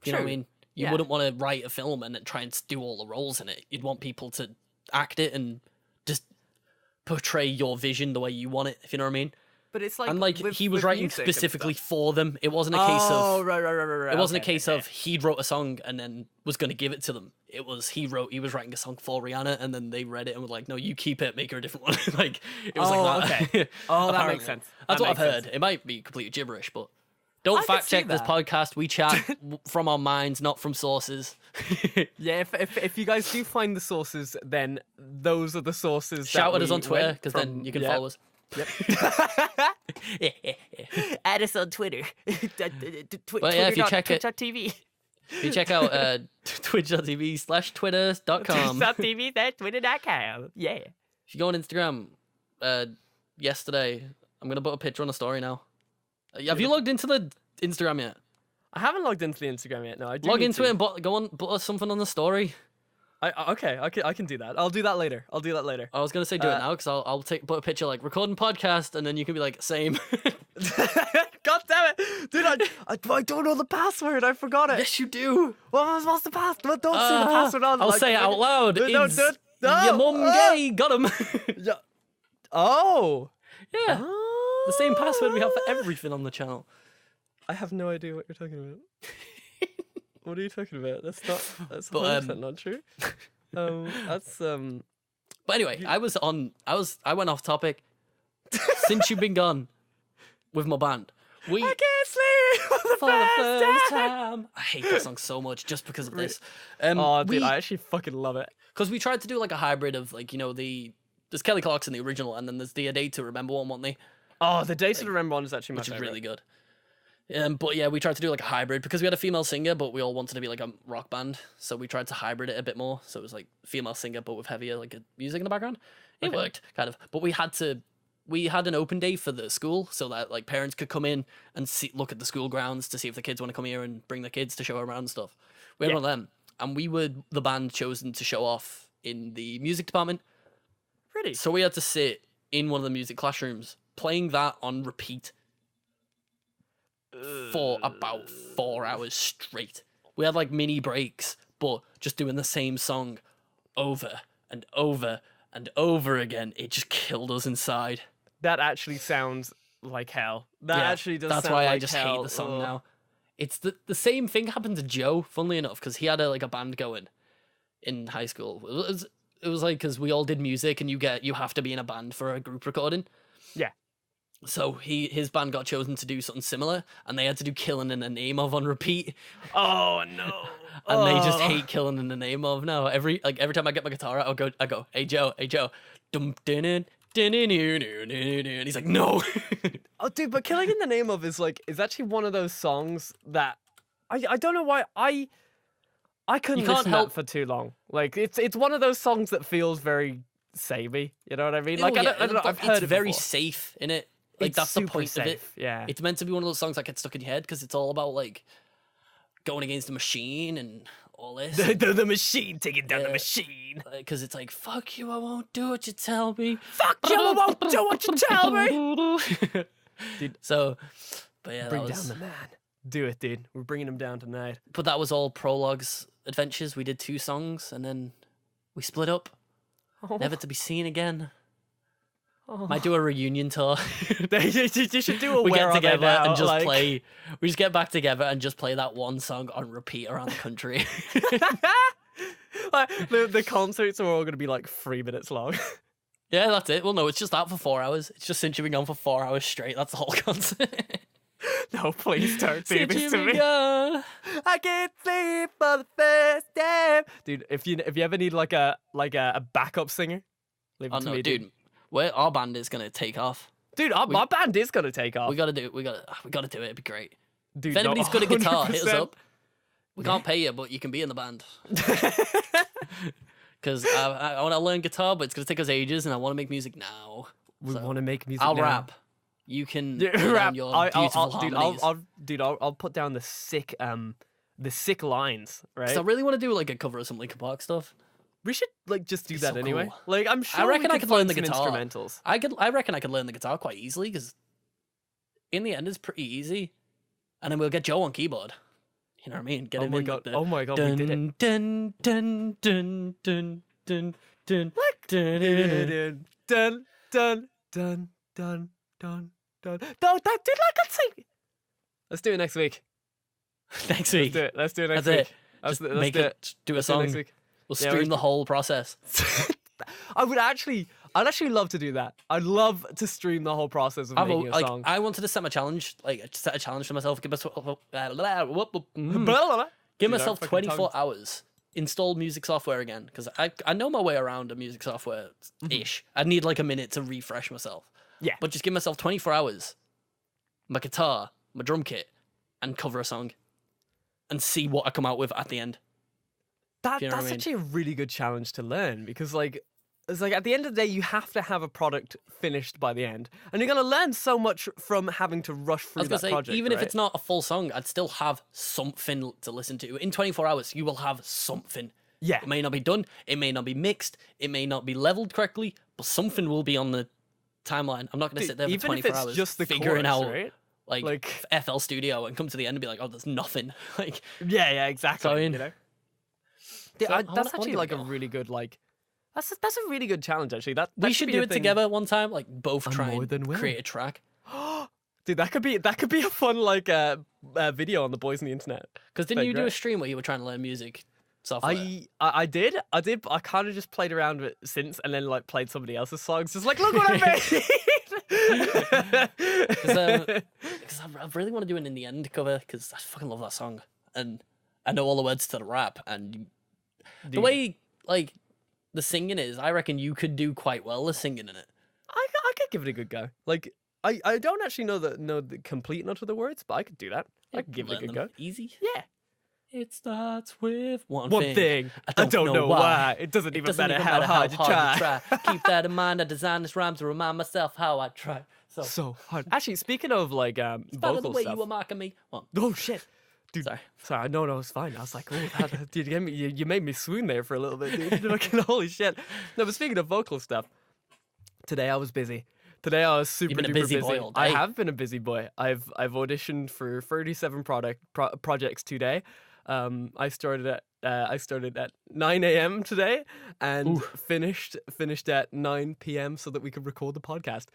You know what I True. mean? You Yeah. wouldn't want to write a film and then try and do all the roles in it. You'd want people to act it and just portray your vision the way you want it, if you know what I mean. But it's like, And like with- he was with writing music and specifically stuff. for them. It wasn't a case Oh, of right. it wasn't Okay, a case okay. of he wrote a song and then was going to give it to them. It was he was writing a song for Rihanna and then they read it and were like, "No, you keep it, make her a different one." Like it was Oh, like that. okay. Oh, that Apparently. makes sense. That's That what I've makes heard. sense. It might be completely gibberish, but don't I could fact see check this that. podcast. We chat from our minds, not from sources. Yeah, if you guys do find the sources, then those are the sources. Shout that at us we on Twitter went because then from- you can yeah. follow us. Add us on Twitter. Well, yeah, if you check it- Twitch.tv. If you check out twitch.tv/twitter.com. Twitch.tv/twitter.com. Yeah. If you go on Instagram, yesterday, I'm going to put a picture on the story now. Have you logged into the Instagram yet? I haven't logged into the Instagram yet. No, I do Log need into to. it and go on, put us something on the story. Okay, I can do that. I'll do that later. I was going to say do it now because I'll put a picture like recording podcast and then you can be like, same. God damn it, dude! I don't know the password. I forgot it. Yes, you do. What's the password? Don't say the password. I'll say it out loud. No, It's no, your mum gay. Got him. Yeah. Oh. Yeah. The same password we have for everything on the channel. I have no idea what you're talking about. What are you talking about? That's 100% not true. That's But anyway, I went off topic. Since you've been gone with my band, we I can't sleep for the first time. I hate that song so much just because of this. Oh, dude, I actually fucking love it. Because we tried to do like a hybrid of like, you know, there's Kelly Clarkson, the original, and then there's the A Day to Remember one, weren't they? Oh, the Day to Remember one is actually my Which is favorite. really good. But yeah, we tried to do like a hybrid because we had a female singer, but we all wanted to be like a rock band, so we tried to hybrid it a bit more. So it was like female singer, but with heavier like music in the background. It worked kind of, but we had an open day for the school so that like parents could come in and look at the school grounds to see if the kids want to come here and bring their kids to show around and stuff. We had one of them, and we were the band chosen to show off in the music department. Really? So we had to sit in one of the music classrooms playing that on repeat for about 4 hours straight. We had like mini breaks, but just doing the same song over and over and over again. It just killed us inside. That actually sounds like hell. That Yeah, actually does. That's sound why like I just hell. hate the song Ugh. now. It's the same thing happened to Joe, funnily enough, because he had a band going in high school. It was like because we all did music, and you have to be in a band for a group recording. Yeah. So his band got chosen to do something similar, and they had to do "Killing in the Name of" on repeat. Oh no. And they just Oh. hate "Killing in the Name of" now. Every time I get my guitar out, I go, hey Joe, dum dun dun dun dun dun dun dun, and he's like, no. Oh, dude, but "Killing in the Name of" is actually one of those songs that I don't know why I couldn't You can't listen to help- that for too long. Like it's one of those songs that feels very samey. You know what I mean? Like Oh, I yeah, don't know. but I've heard it's it very before. safe in it. Like It's that's the super point of it. safe, yeah. It's meant to be one of those songs that get stuck in your head because it's all about like going against the machine and all this. The machine taking down the machine. Because it's like, fuck you, I won't do what you tell me. Fuck you, I won't do what you tell me. Dude, so, but yeah, bring down the man. Do it, dude. We're bringing him down tonight. But that was all Prologue's adventures. We did 2 songs and then we split up. Never to be seen again. Might do a reunion tour. You should do a we get together and just like... play. We just get back together and just play that one song on repeat around the country. Like, the concerts are all going to be like 3 minutes long. Yeah, that's it. Well, no, it's just that for 4 hours. It's just since you've been gone for 4 hours straight. That's the whole concert. No, please don't do this to me. Gone. I can't sleep for the first time. Dude, if you ever need like a backup singer, leave it to me, dude. Our band is gonna take off. Dude, my band is gonna take off. We gotta do it. It'd be great. Dude, if anybody's good at guitar, 100%. hit us up. We can't pay you, but you can be in the band. Because I want to learn guitar, but it's gonna take us ages, and I want to make music now. We want to make music. I'll now. rap. You can rap. your beautiful harmonies. I'll put down the sick lines, right? So I really want to do like a cover of some Linkin Park stuff. We should like just do that so anyway. cool. Like I'm sure I reckon I could learn the some guitar. instrumentals. I reckon I could learn the guitar quite easily because in the end it's pretty easy, and then we'll get Joe on keyboard. You know what I mean? Get him in. Oh my god, we did it. Dun dun dun dun dun dun dun dun dun dun dun dun. No, that did like that thing. Let's do it next week. Next week. Let's do it next That's week. it. Let's Make it. Do a song. Next week. We'll stream the whole process. I'd actually love to do that. I'd love to stream the whole process of making a song. I wanted to set my challenge, set a challenge for myself. Give myself 24 hours. Install music software again because I know my way around a music software ish. I'd need like a minute to refresh myself. Yeah. But just give myself 24 hours, my guitar, my drum kit, and cover a song. And see what I come out with at the end. That's actually a really good challenge to learn because it's like at the end of the day you have to have a product finished by the end. And you're gonna learn so much from having to rush through that project. Even if it's not a full song, I'd still have something to listen to. In 24 hours, you will have something. Yeah. It may not be done, it may not be mixed, it may not be leveled correctly, but something will be on the timeline. I'm not going to sit there for 24 hours just the figuring chorus, out right? like FL Studio and come to the end and be like, oh, there's nothing. Like, yeah, exactly. So, you know? Yeah, so that's actually like a really good that's a really good challenge actually. That we should do it together one time, like both try and create a track. Dude, that could be a fun video on the Boys on the Internet. Because didn't you do a stream where you were trying to learn music software? I did. I kind of just played around with it since, and then like played somebody else's songs. Just like, look what I made. Because I really want to do an In the End cover because I fucking love that song, and I know all the words to the rap, and the way like the singing is, I reckon you could do quite well the singing in it. I could give it a good go. Like I don't actually know the complete note of the words, but I could do that. I could give it a good go. Easy. Yeah. It starts with one thing. I don't know why. It doesn't even matter how hard you try. Keep that in mind. I designed this rhyme to remind myself how I try. So hard. Actually, speaking of like vocal the way stuff. You were marking me. Oh shit. Dude, sorry. No, it's fine. I was like, oh, dude, you made me swoon there for a little bit, dude. Like, holy shit. No, but speaking of vocal stuff, today I was busy. Today I was super You've been a busy boy all day. I have been a busy boy. I've auditioned for 37 projects today. I started at 9 a.m. today and finished at 9 p.m. so that we could record the podcast.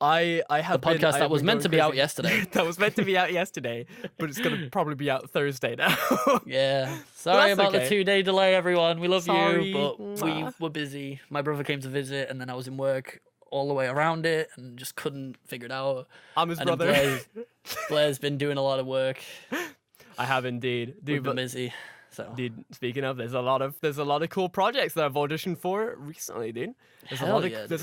I have the podcast that was meant to be out yesterday. That was meant to be out yesterday, but it's going to probably be out Thursday now. Yeah. Sorry about the 2-day delay, everyone. We love Sorry. you, but we were busy. My brother came to visit, and then I was in work all the way around it and just couldn't figure it out. I'm his brother. Blair's been doing a lot of work. I have indeed. We've been busy. So. Dude, speaking of, there's a lot of cool projects that I've auditioned for recently, dude. There's a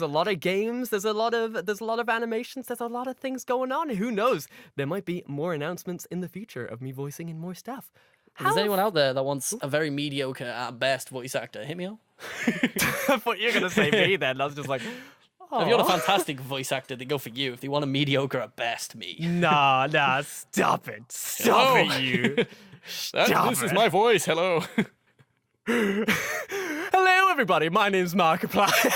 lot of games, there's a lot of animations, there's a lot of things going on. Who knows? There might be more announcements in the future of me voicing in more stuff. If there's anyone out there that wants a very mediocre at best voice actor, hit me up. I thought you were gonna say me then. I was just like, oh. If you want a fantastic voice actor, they go for you. If they want a mediocre at best, me. Nah, stop it. Stop it, you. This is my voice. Hello. Hello, everybody. My name's Markiplier.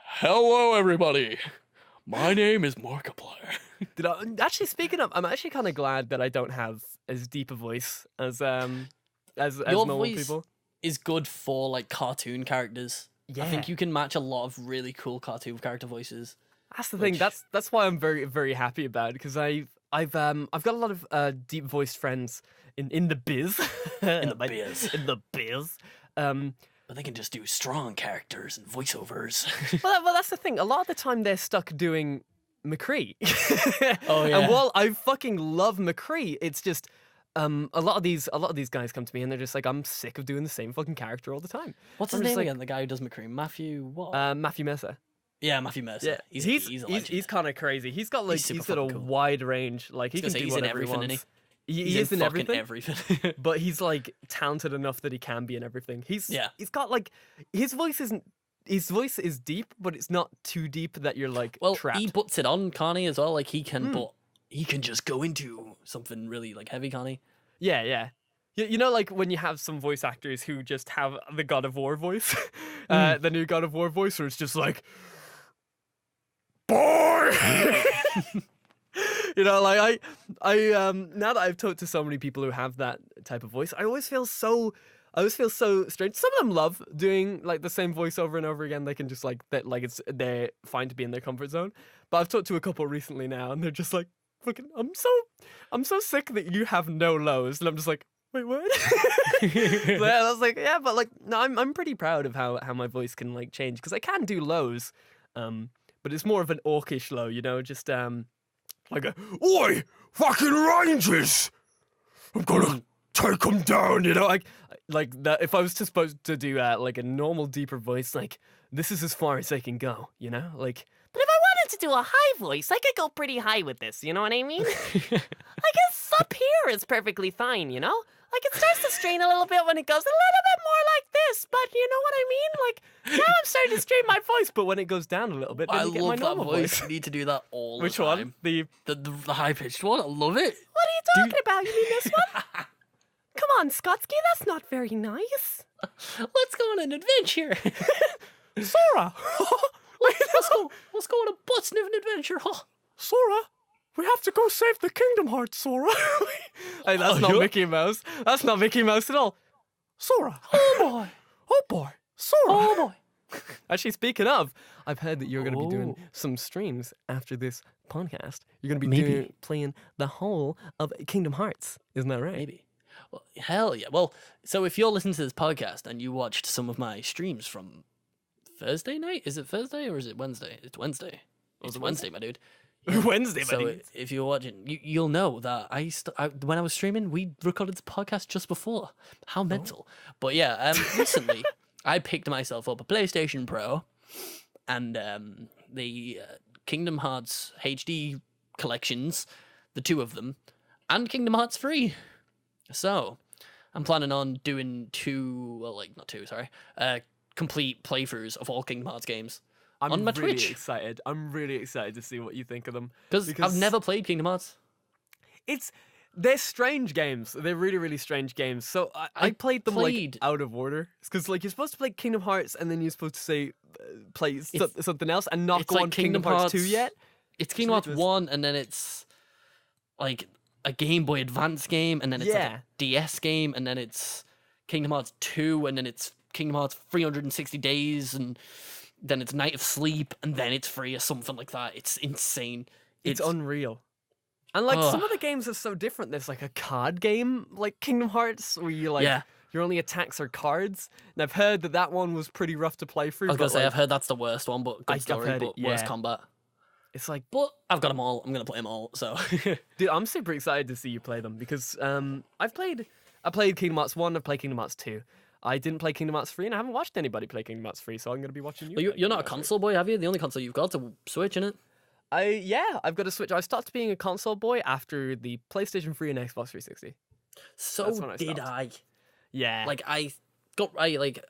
Hello, everybody. My name is Markiplier. Actually, speaking of, I'm actually kind of glad that I don't have as deep a voice as Your normal voice people. is good for like cartoon characters. Yeah. I think you can match a lot of really cool cartoon character voices. That's the thing. That's why I'm very, very happy about it, because I've got a lot of deep voiced friends in the biz. In the biz. In the biz. But they can just do strong characters and voiceovers. well, that's the thing. A lot of the time they're stuck doing McCree. Oh yeah. And while I fucking love McCree, it's just a lot of these guys come to me and they're just like, I'm sick of doing the same fucking character all the time. What's his name again? The guy who does McCree, Matthew what? Matthew Mercer. Yeah, Matthew Mercer. Yeah, he's a legend. He's kind of crazy. He's got He's got a cool. wide range. Like he can do he's in whatever he everything, wants. isn't He is in fucking everything. But he's like talented enough that he can be in everything. He's got like his voice is deep, but it's not too deep that you're like trapped. He puts it on, can't he, as well? Like he can, but he can just go into something really like heavy, can't he? Yeah. You know, like when you have some voice actors who just have the God of War voice, the new God of War voice, where it's just like, boy. You know, like I now that I've talked to so many people who have that type of voice, I always feel so strange. Some of them love doing like the same voice over and over again. They can just like that, like they're fine to be in their comfort zone. But I've talked to a couple recently now, and they're just like, "Fucking, I'm so sick that you have no lows," and I'm just like, "Wait, what?" So yeah, I was like, "Yeah, but like, no, I'm pretty proud of how my voice can like change, because I can do lows, but it's more of an orcish low, you know, just like a, oi, fucking Rangers! I'm gonna take them down, you know, like that. If I was supposed to do like a normal, deeper voice, like this is as far as I can go, you know, like. But if I wanted to do a high voice, I could go pretty high with this, you know what I mean? I guess up here is perfectly fine, you know? Like it starts to strain a little bit when it goes a little bit more like this, but you know what I mean? Like now I'm starting to strain my voice, but when it goes down a little bit, then I you get love my normal that voice. voice. You need to do that all Which the time. one? The high pitched one. I love it. What are you talking about? You mean this one? Come on, Scottscy, that's not very nice. Let's go on an adventure. Sora! Let's go on a butt sniffing adventure. Sora, we have to go save the Kingdom Hearts, Sora. Hey, that's not Mickey Mouse. That's not Mickey Mouse at all. Sora. Oh boy. Oh boy. Sora. Oh boy. Actually, speaking of, I've heard that you're going to be doing some streams after this podcast. You're going to be playing the whole of Kingdom Hearts. Isn't that right? Maybe. Well, hell yeah. Well, so if you're listening to this podcast and you watched some of my streams from Thursday night, is it Thursday or is it Wednesday? It's Wednesday. It's Wednesday, my dude. Wednesday, my So dude. if you're watching, you'll know that when I was streaming, we recorded this podcast just before. How mental! But yeah, recently I picked myself up a PlayStation Pro and the Kingdom Hearts HD collections, the two of them, and Kingdom Hearts 3. So I'm planning on doing complete playthroughs of all Kingdom Hearts games. On my really Twitch. excited. I'm really excited to see what you think of them. Because I've never played Kingdom Hearts. They're strange games. They're really, really strange games. So I played them like out of order. Because like you're supposed to play Kingdom Hearts and then you're supposed to say play something else and not go on Kingdom Hearts 2 yet. It's Kingdom Hearts 1 and then it's like a Game Boy Advance game and then it's like a DS game and then it's Kingdom Hearts 2 and then it's Kingdom Hearts 360 Days and then it's Night of Sleep, and then it's free or something like that. It's insane. It's unreal. And like some of the games are so different. There's like a card game like Kingdom Hearts where you like your only attacks are cards. And I've heard that one was pretty rough to play through. I was gonna say I've heard that's the worst one, but good story, but worst combat. It's like, but I've got them all. I'm gonna play them all. So, dude, I'm super excited to see you play them because I played Kingdom Hearts 1. I've played Kingdom Hearts 2. I didn't play Kingdom Hearts 3, and I haven't watched anybody play Kingdom Hearts 3, so I'm going to be watching you. Well, you're not a console boy, have you? The only console you've got to Switch, innit? I've got a Switch. I stopped being a console boy after the PlayStation 3 and Xbox 360. So did I. Yeah. Like, I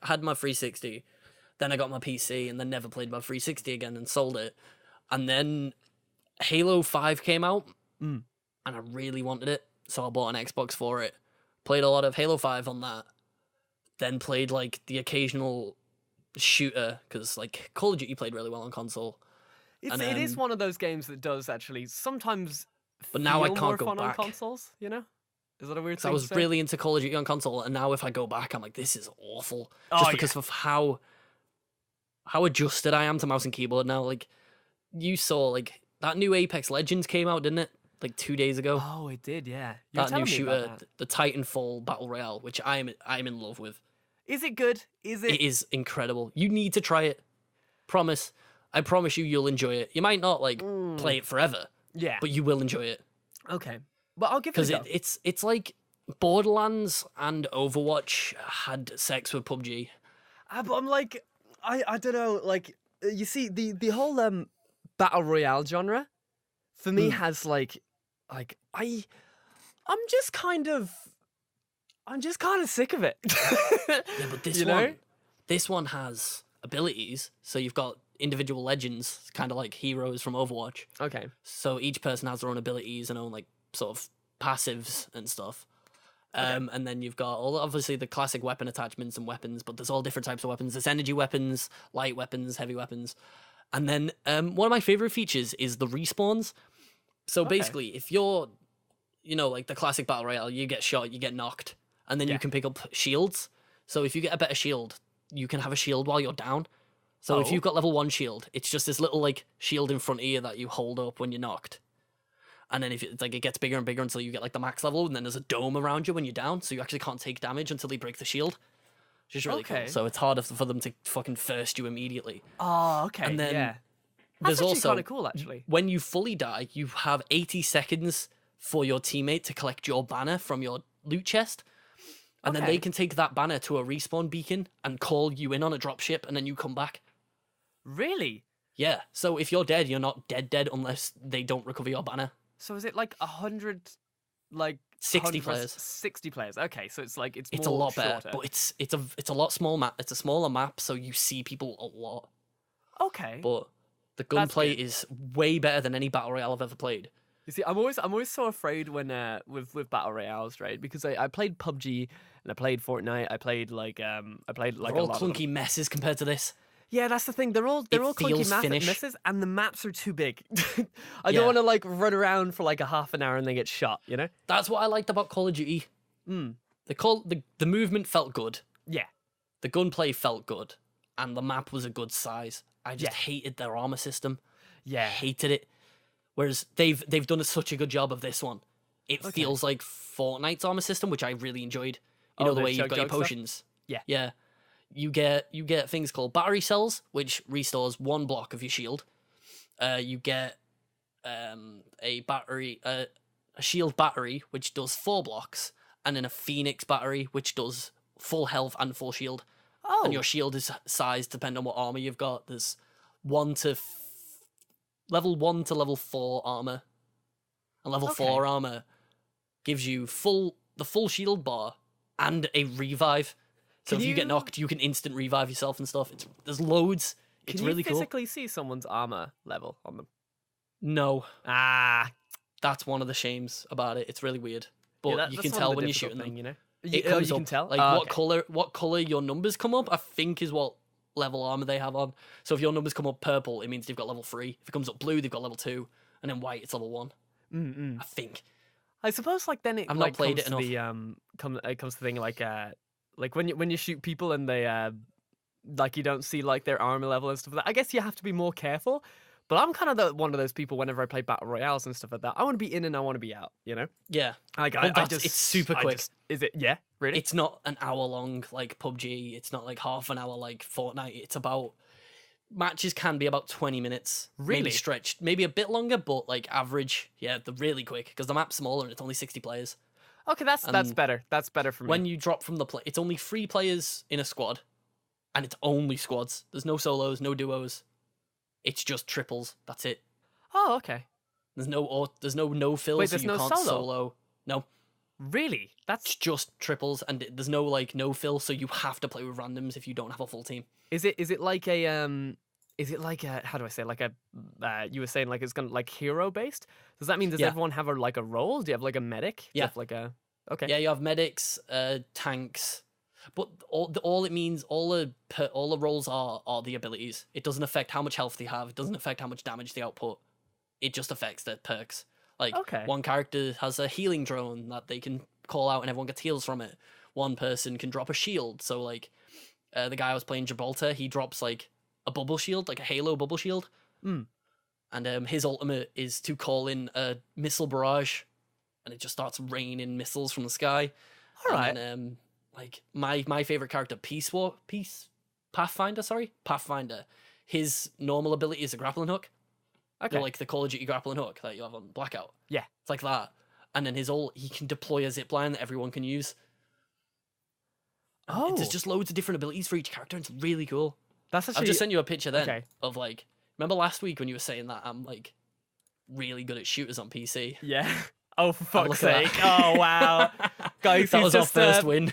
had my 360, then I got my PC, and then never played my 360 again and sold it. And then Halo 5 came out, and I really wanted it, so I bought an Xbox for it. Played a lot of Halo 5 on that. then played like the occasional shooter because like Call of Duty played really well on console. It is one of those games that does actually sometimes but now I feel can't more go fun on back. consoles, you know? Is that a weird So thing I was to say? really into Call of Duty on console, and now if I go back, I'm like, this is awful. Oh, Just because of how adjusted I am to mouse and keyboard now. Like, you saw, like, that new Apex Legends came out, didn't it? Like 2 days ago. Oh, it did, yeah. You were That new telling me about shooter, that. the Titanfall Battle Royale, which I'm in love with. Is it good? Is it? It is incredible. You need to try it. Promise. I promise you'll enjoy it. You might not like play it forever, Yeah. but you will enjoy it. Okay. Well, I'll give it Because a go. it's like Borderlands and Overwatch had sex with PUBG. But I'm like, I don't know, like, you see, the whole battle royale genre for me has like I'm just kind of sick of it. Yeah, but this You one, know? this one has abilities. So you've got individual legends, kind of like heroes from Overwatch. Okay. So each person has their own abilities and own like sort of passives and stuff. And then you've got obviously the classic weapon attachments and weapons, but there's all different types of weapons. There's energy weapons, light weapons, heavy weapons. And then one of my favorite features is the respawns. So basically, if you're, like the classic battle royale, you get shot, you get knocked, and then you can pick up shields. So if you get a better shield, you can have a shield while you're down. So if you've got level 1 shield, it's just this little like shield in front of you that you hold up when you're knocked. And then if it's like it gets bigger and bigger until you get like the max level, and then there's a dome around you when you're down, so you actually can't take damage until they break the shield. Which is really cool. So it's harder for them to fucking first you immediately. Oh, okay. And then yeah. there's That's also kind of cool, actually. when you fully die, you have 80 seconds for your teammate to collect your banner from your loot chest. And then they can take that banner to a respawn beacon and call you in on a dropship, and then you come back. Really? Yeah. So if you're dead, you're not dead unless they don't recover your banner. So is it like 100, like 60 100 players. 60 players. Okay, so it's like it's It's more a lot better, shorter. but it's a lot small map. It's a smaller map, so you see people a lot. Okay. But the gunplay good. is way better than any battle royale I've ever played. You see, I'm always so afraid when with battle royales, right? Because I played PUBG and I played Fortnite. I played like They're a all lot of them. clunky messes compared to this. Yeah, that's the thing. They're all clunky feels finished. messes, and the maps are too big. I Yeah. don't want to like run around for like a half an hour and then get shot. You know? That's what I liked about Call of Duty. The movement felt good. Yeah. The gunplay felt good, and the map was a good size. I just hated their armor system. Yeah. Hated it. Whereas they've done such a good job of this one. It feels like Fortnite's armor system, which I really enjoyed. You know the way you've got your potions. Yeah. Yeah. You get things called battery cells, which restores 1 block of your shield. You get a shield battery, which does 4 blocks, and then a Phoenix battery, which does full health and full shield. Oh. And your shield is sized depending on what armor you've got. There's level 1 to level 4 armor, and level 4 armor gives you the full shield bar and a revive. So if you get knocked, you can instant revive yourself and stuff. There's loads. It's really Can you cool. physically see someone's armor level on them? No, Ah. that's one of the shames about it. It's really weird, but Yeah, you that's can one of tell the when you're difficult shooting them. thing, you know? It You comes can up, tell? like Oh, what color your numbers come up, I think is what level armor they have on. So if your numbers come up purple, it means they've got level 3. If it comes up blue, they've got level 2, and then white, it's level 1. I think. I suppose like then it I've like, not played comes it to the it comes to the thing like when you shoot people and they like you don't see like their armor level and stuff like that. I guess you have to be more careful. But I'm kind of one of those people whenever I play battle royales and stuff like that. I want to be in and I want to be out, you know? Yeah. It's super quick. Is it? Yeah, really? It's not an hour long like PUBG. It's not like half an hour like Fortnite. It's about matches can be about 20 minutes. Really? Maybe stretched, maybe a bit longer, but like average. Yeah, they're really quick because the map's smaller and it's only 60 players. Okay, that's better. That's better for me. When you drop from the play, it's only 3 players in a squad, and it's only squads. There's no solos, no duos. It's just triples. That's it. Oh, okay. There's no fill. Wait, so there's you no can't solo? No. Really? That's It's just triples, and there's no like no fill, so you have to play with randoms if you don't have a full team. Is it like a how do I say, like a you were saying like it's gonna like hero based? Does that mean does everyone have a role? Do you have like a medic? Do you Yeah. have like a okay. Yeah, you have medics, tanks. But all it means, all the rolls are the abilities. It doesn't affect how much health they have. It doesn't affect how much damage they output. It just affects their perks. Like, one character has a healing drone that they can call out and everyone gets heals from it. One person can drop a shield. So, like, the guy I was playing, Gibraltar, he drops, like, a bubble shield, like a Halo bubble shield. And his ultimate is to call in a missile barrage, and it just starts raining missiles from the sky. All right. And, like, my favorite character, Pathfinder. His normal ability is a grappling hook. Okay. Like the Call of Duty grappling hook that you have on Blackout. Yeah. It's like that. And then he can deploy a zipline that everyone can use. And there's just loads of different abilities for each character, and it's really cool. That's actually... I've just sent you a picture then of, like... Remember last week when you were saying that I'm, like, really good at shooters on PC? Yeah. Oh, for fuck's sake. Oh, wow. Guys, that was our first win.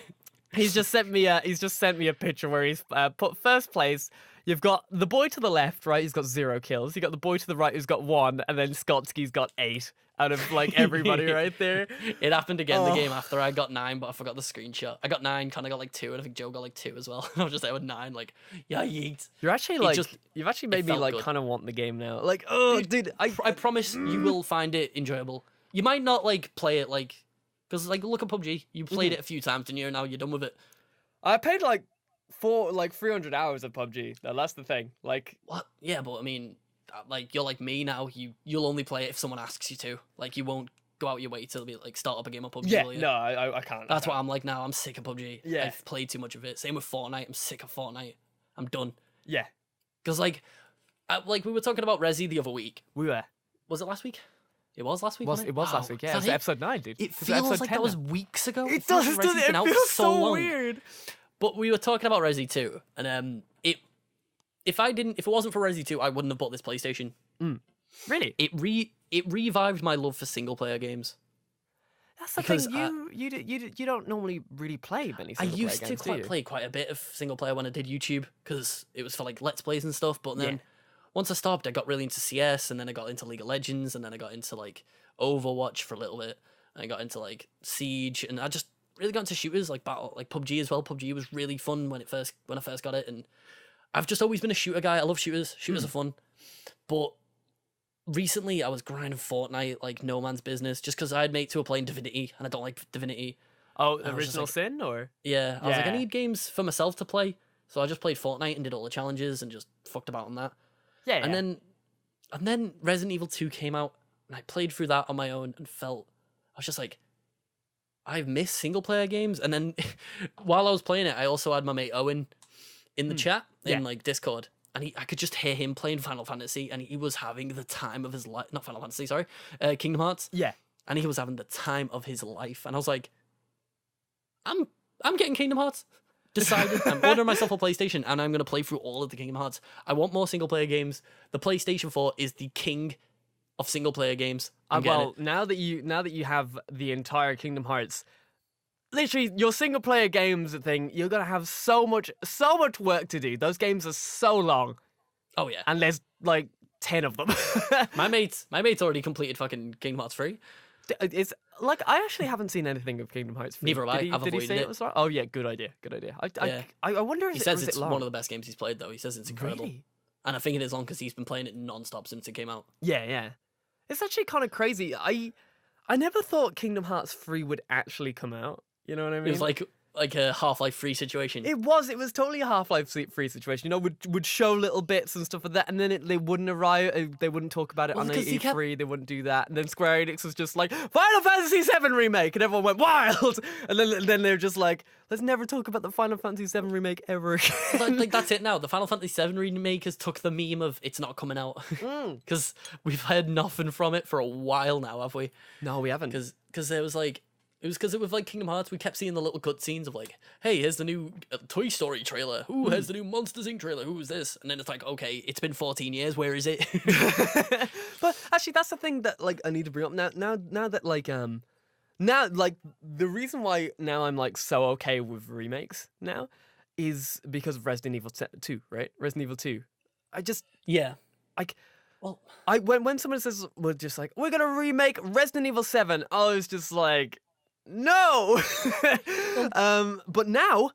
He's just sent me a picture where he's put first place. You've got the boy to the left, right? He's got 0 kills. You got the boy to the right who's got 1, and then Scottscy's got 8 out of like everybody right there. It happened again the game after. I got 9, but I forgot the screenshot. I got 9, Connor got like 2, and I think Joe got like 2 as well. I was just there with 9, like, yeah, yeet. You're actually like you've actually made me like kind of want the game now. Like, oh, dude, I promise you will find it enjoyable. You might not like play it like because like look at PUBG. You played it a few times and now you're done with it. I paid like 300 hours of PUBG. Now, that's the thing. Like, what? Yeah, but I mean, like you're like me now. You'll only play it if someone asks you to. Like, you won't go out your way to be like start up a game of PUBG. Yeah, will you? no, I can't. That's what I'm like now. I'm sick of PUBG. Yeah, I've played too much of it. Same with Fortnite. I'm sick of Fortnite. I'm done. Yeah, because like we were talking about Resi the other week. We were. Was it last week? It was last week. It was last week. Yeah, it was episode 9, dude. It feels like that was weeks ago. It does. It feels so weird. But we were talking about Resi 2, and if it wasn't for Resi 2, I wouldn't have bought this PlayStation. Really? It revived my love for single player games. That's the thing. You don't normally really play many single player games. I used to play quite a bit of single player when I did YouTube because it was for like Let's Plays and stuff. But then once I stopped, I got really into CS, and then I got into League of Legends, and then I got into like Overwatch for a little bit. And I got into like Siege, and I just really got into shooters like PUBG as well. PUBG was really fun when I first got it, and I've just always been a shooter guy. I love shooters. Shooters are fun. But recently I was grinding Fortnite like no man's business just because I had mates who were playing Divinity, and I don't like Divinity. Oh, Original Sin, or? Yeah, I was like, I need games for myself to play. So I just played Fortnite and did all the challenges and just fucked about on that. Yeah. And then Resident Evil 2 came out, and I played through that on my own and I was just like, I've missed single player games. And then while I was playing it, I also had my mate Owen in the chat in like Discord, and I could just hear him playing Final Fantasy, and he was having the time of his life. Not Final Fantasy, sorry, Kingdom Hearts. Yeah, and he was having the time of his life, and I was like, I'm getting Kingdom Hearts. Decided. I'm ordering myself a PlayStation, and I'm gonna play through all of the Kingdom Hearts. I want more single player games. The PlayStation 4 is the king of single player games. Well, now that you have the entire Kingdom Hearts, literally your single player games thing, you're gonna have so much work to do. Those games are so long. Oh yeah, and there's like 10 of them. my mate's already completed fucking Kingdom Hearts 3. It's like, I actually haven't seen anything of Kingdom Hearts 3. Neither have I. Did he say it was right? Oh yeah, good idea. I wonder if he says it's one of the best games he's played though. He says it's incredible. Really? And I think it is long because he's been playing it non-stop since it came out. Yeah. It's actually kind of crazy. I never thought Kingdom Hearts 3 would actually come out. You know what I mean? It was like a Half-Life 3 situation. It was totally a Half-Life 3 situation. You know, would show little bits and stuff like that, and then they wouldn't arrive. They wouldn't talk about it on E3. They wouldn't do that. And then Square Enix was just like, Final Fantasy VII remake, and everyone went wild. And then they're just like, let's never talk about the Final Fantasy VII remake ever again. Like that's it now. The Final Fantasy VII remake has took the meme of it's not coming out because we've heard nothing from it for a while now, have we? No, we haven't. Because there was like. It was because it was like Kingdom Hearts. We kept seeing the little cutscenes of like, hey, here's the new Toy Story trailer. Ooh, here's the new Monsters Inc. trailer. Who is this? And then it's like, okay, it's been 14 years. Where is it? But actually, that's the thing that like I need to bring up now that like now like the reason why now I'm like so okay with remakes now is because of Resident Evil 2, right? Resident Evil 2. Like. Well, when someone says we're just like we're gonna remake Resident Evil 7, I was just like. No, but now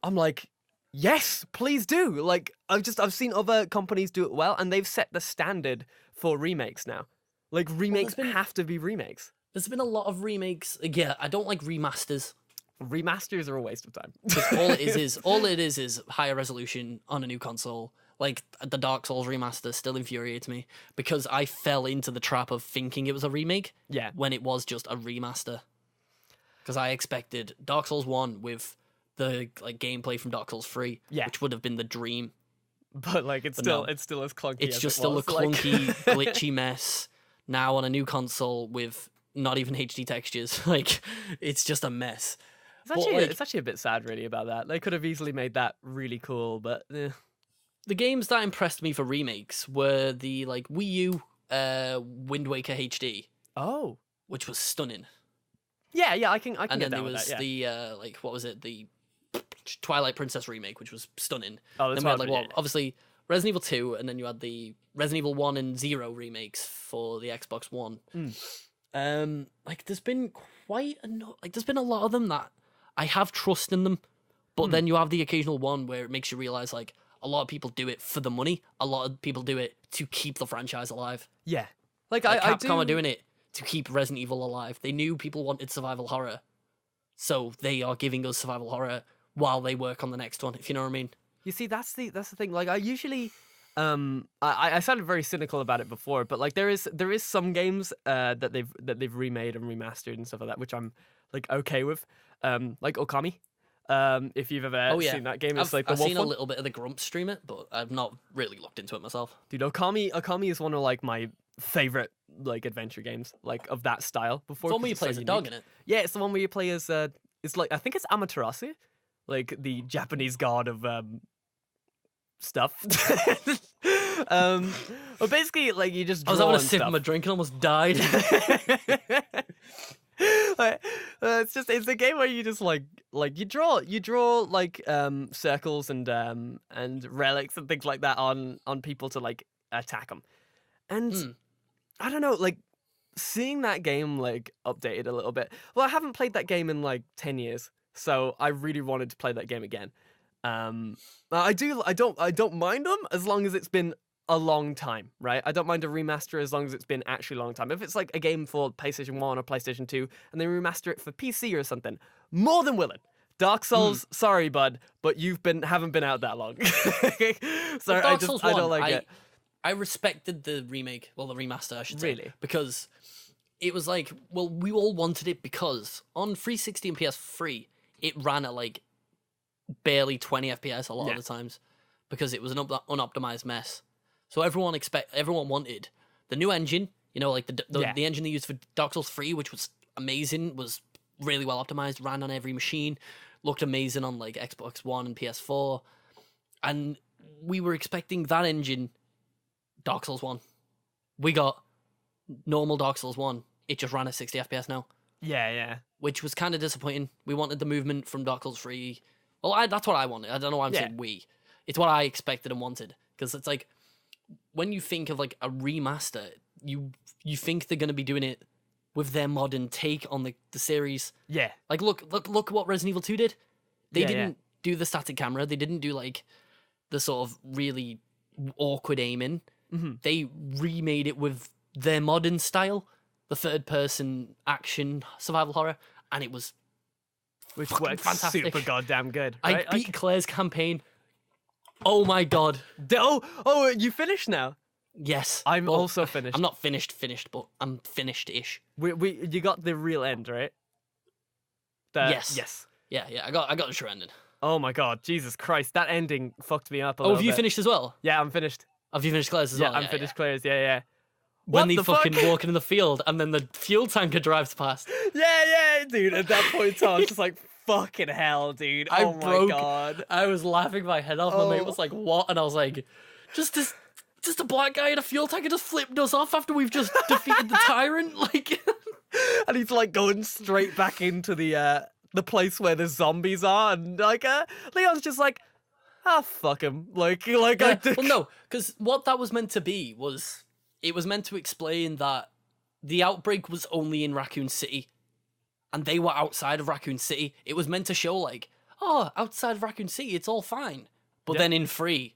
I'm like, yes, please do. Like, I've seen other companies do it well, and they've set the standard for remakes now. Like, remakes have to be remakes. There's been a lot of remakes. Yeah, I don't like remasters. Remasters are a waste of time. Because all it is higher resolution on a new console. Like, the Dark Souls remaster still infuriates me because I fell into the trap of thinking it was a remake when it was just a remaster. Because I expected Dark Souls 1 with the like gameplay from Dark Souls 3, which would have been the dream. But like it's still as clunky. It's as just it still was. a clunky, glitchy mess. Now on a new console with not even HD textures, like it's just a mess. It's actually a bit sad, really, about that. They could have easily made that really cool, but the games that impressed me for remakes were the like Wii U Wind Waker HD. Oh, which was stunning. Yeah, I can. And get then down there was with that, the like what was it, the Twilight Princess remake, which was stunning. Oh, then we had like obviously Resident Evil 2, and then you had the Resident Evil 1 and 0 remakes for the Xbox One. Like there's been there's been a lot of them that I have trust in them, but then you have the occasional one where it makes you realize like a lot of people do it for the money. A lot of people do it to keep the franchise alive. Yeah, like Capcom are doing it to keep Resident Evil alive. They knew people wanted survival horror, so they are giving us survival horror while they work on the next one, if you know what I mean. You see, that's the thing. Like, I usually, I sounded very cynical about it before, but like there is some games that they've remade and remastered and stuff like that, which I'm like okay with. Like Okami. If you've ever seen that game, it's I've seen a little bit of the Grump stream it, but I've not really looked into it myself. Dude, Okami is one of like my favorite like adventure games, like of that style. Before it's the one where you play as a dog in it. Yeah, it's the one where you play as it's like I think it's Amaterasu, like the Japanese god of stuff. But basically, like you just draw. I was having a sip of my drink and almost died. It's a game where you just like you draw like circles and relics and things like that on people to like attack them, and I don't know, like seeing that game like updated a little bit. Well, I haven't played that game in like 10 years, so I really wanted to play that game again. I don't mind them as long as it's been a long time, right? I don't mind a remaster as long as it's been actually a long time. If it's like a game for PlayStation 1 or PlayStation 2 and they remaster it for PC or something, more than willing. Dark Souls, sorry, bud, but haven't been out that long. Sorry, I don't like it. I respected the remake, well, the remaster, I should say. Really? Because it was like, well, we all wanted it because on 360 and PS3, it ran at like barely 20 FPS a lot of the times because it was an unoptimized mess. So everyone wanted the new engine, you know, like the engine they used for Dark Souls 3, which was amazing, was really well optimized, ran on every machine, looked amazing on like Xbox One and PS4. And we were expecting that engine, Dark Souls 1. We got normal Dark Souls 1. It just ran at 60 FPS now. Yeah. Which was kind of disappointing. We wanted the movement from Dark Souls 3. Well, that's what I wanted. I don't know why I'm saying we. It's what I expected and wanted. Because it's like, when you think of like a remaster, you think they're going to be doing it with their modern take on the series. Yeah. Like, look at what Resident Evil 2 did. They didn't do the static camera. They didn't do like the sort of really awkward aiming. Mm-hmm. They remade it with their modern style, the third-person action survival horror, and it was which worked fantastic. Super goddamn good. Right? I beat Claire's campaign. Oh my god! Oh, you finished now? Yes, I'm also finished. I'm not finished, but I'm finished-ish. You got the real end, right? Yes. Yeah. I got the true ending. Oh my god, Jesus Christ! That ending fucked me up a little bit. Have you finished as well? Yeah, I'm finished. Have you finished Claire's as well? I'm finished Claire's. Yeah. When they fucking walking in the field and then the fuel tanker drives past. Yeah, dude. At that point, I was just like, fucking hell, dude. Oh my god. I was laughing my head off. My mate was like, what? And I was like, just a black guy in a fuel tanker just flipped us off after we've just defeated the tyrant. Like, and he's like going straight back into the place where the zombies are. And like, Leon's just like, fuck him. Like, well, no, because what that was meant to be was, it was meant to explain that the outbreak was only in Raccoon City, and they were outside of Raccoon City. It was meant to show, like, oh, outside of Raccoon City, it's all fine. But then in 3,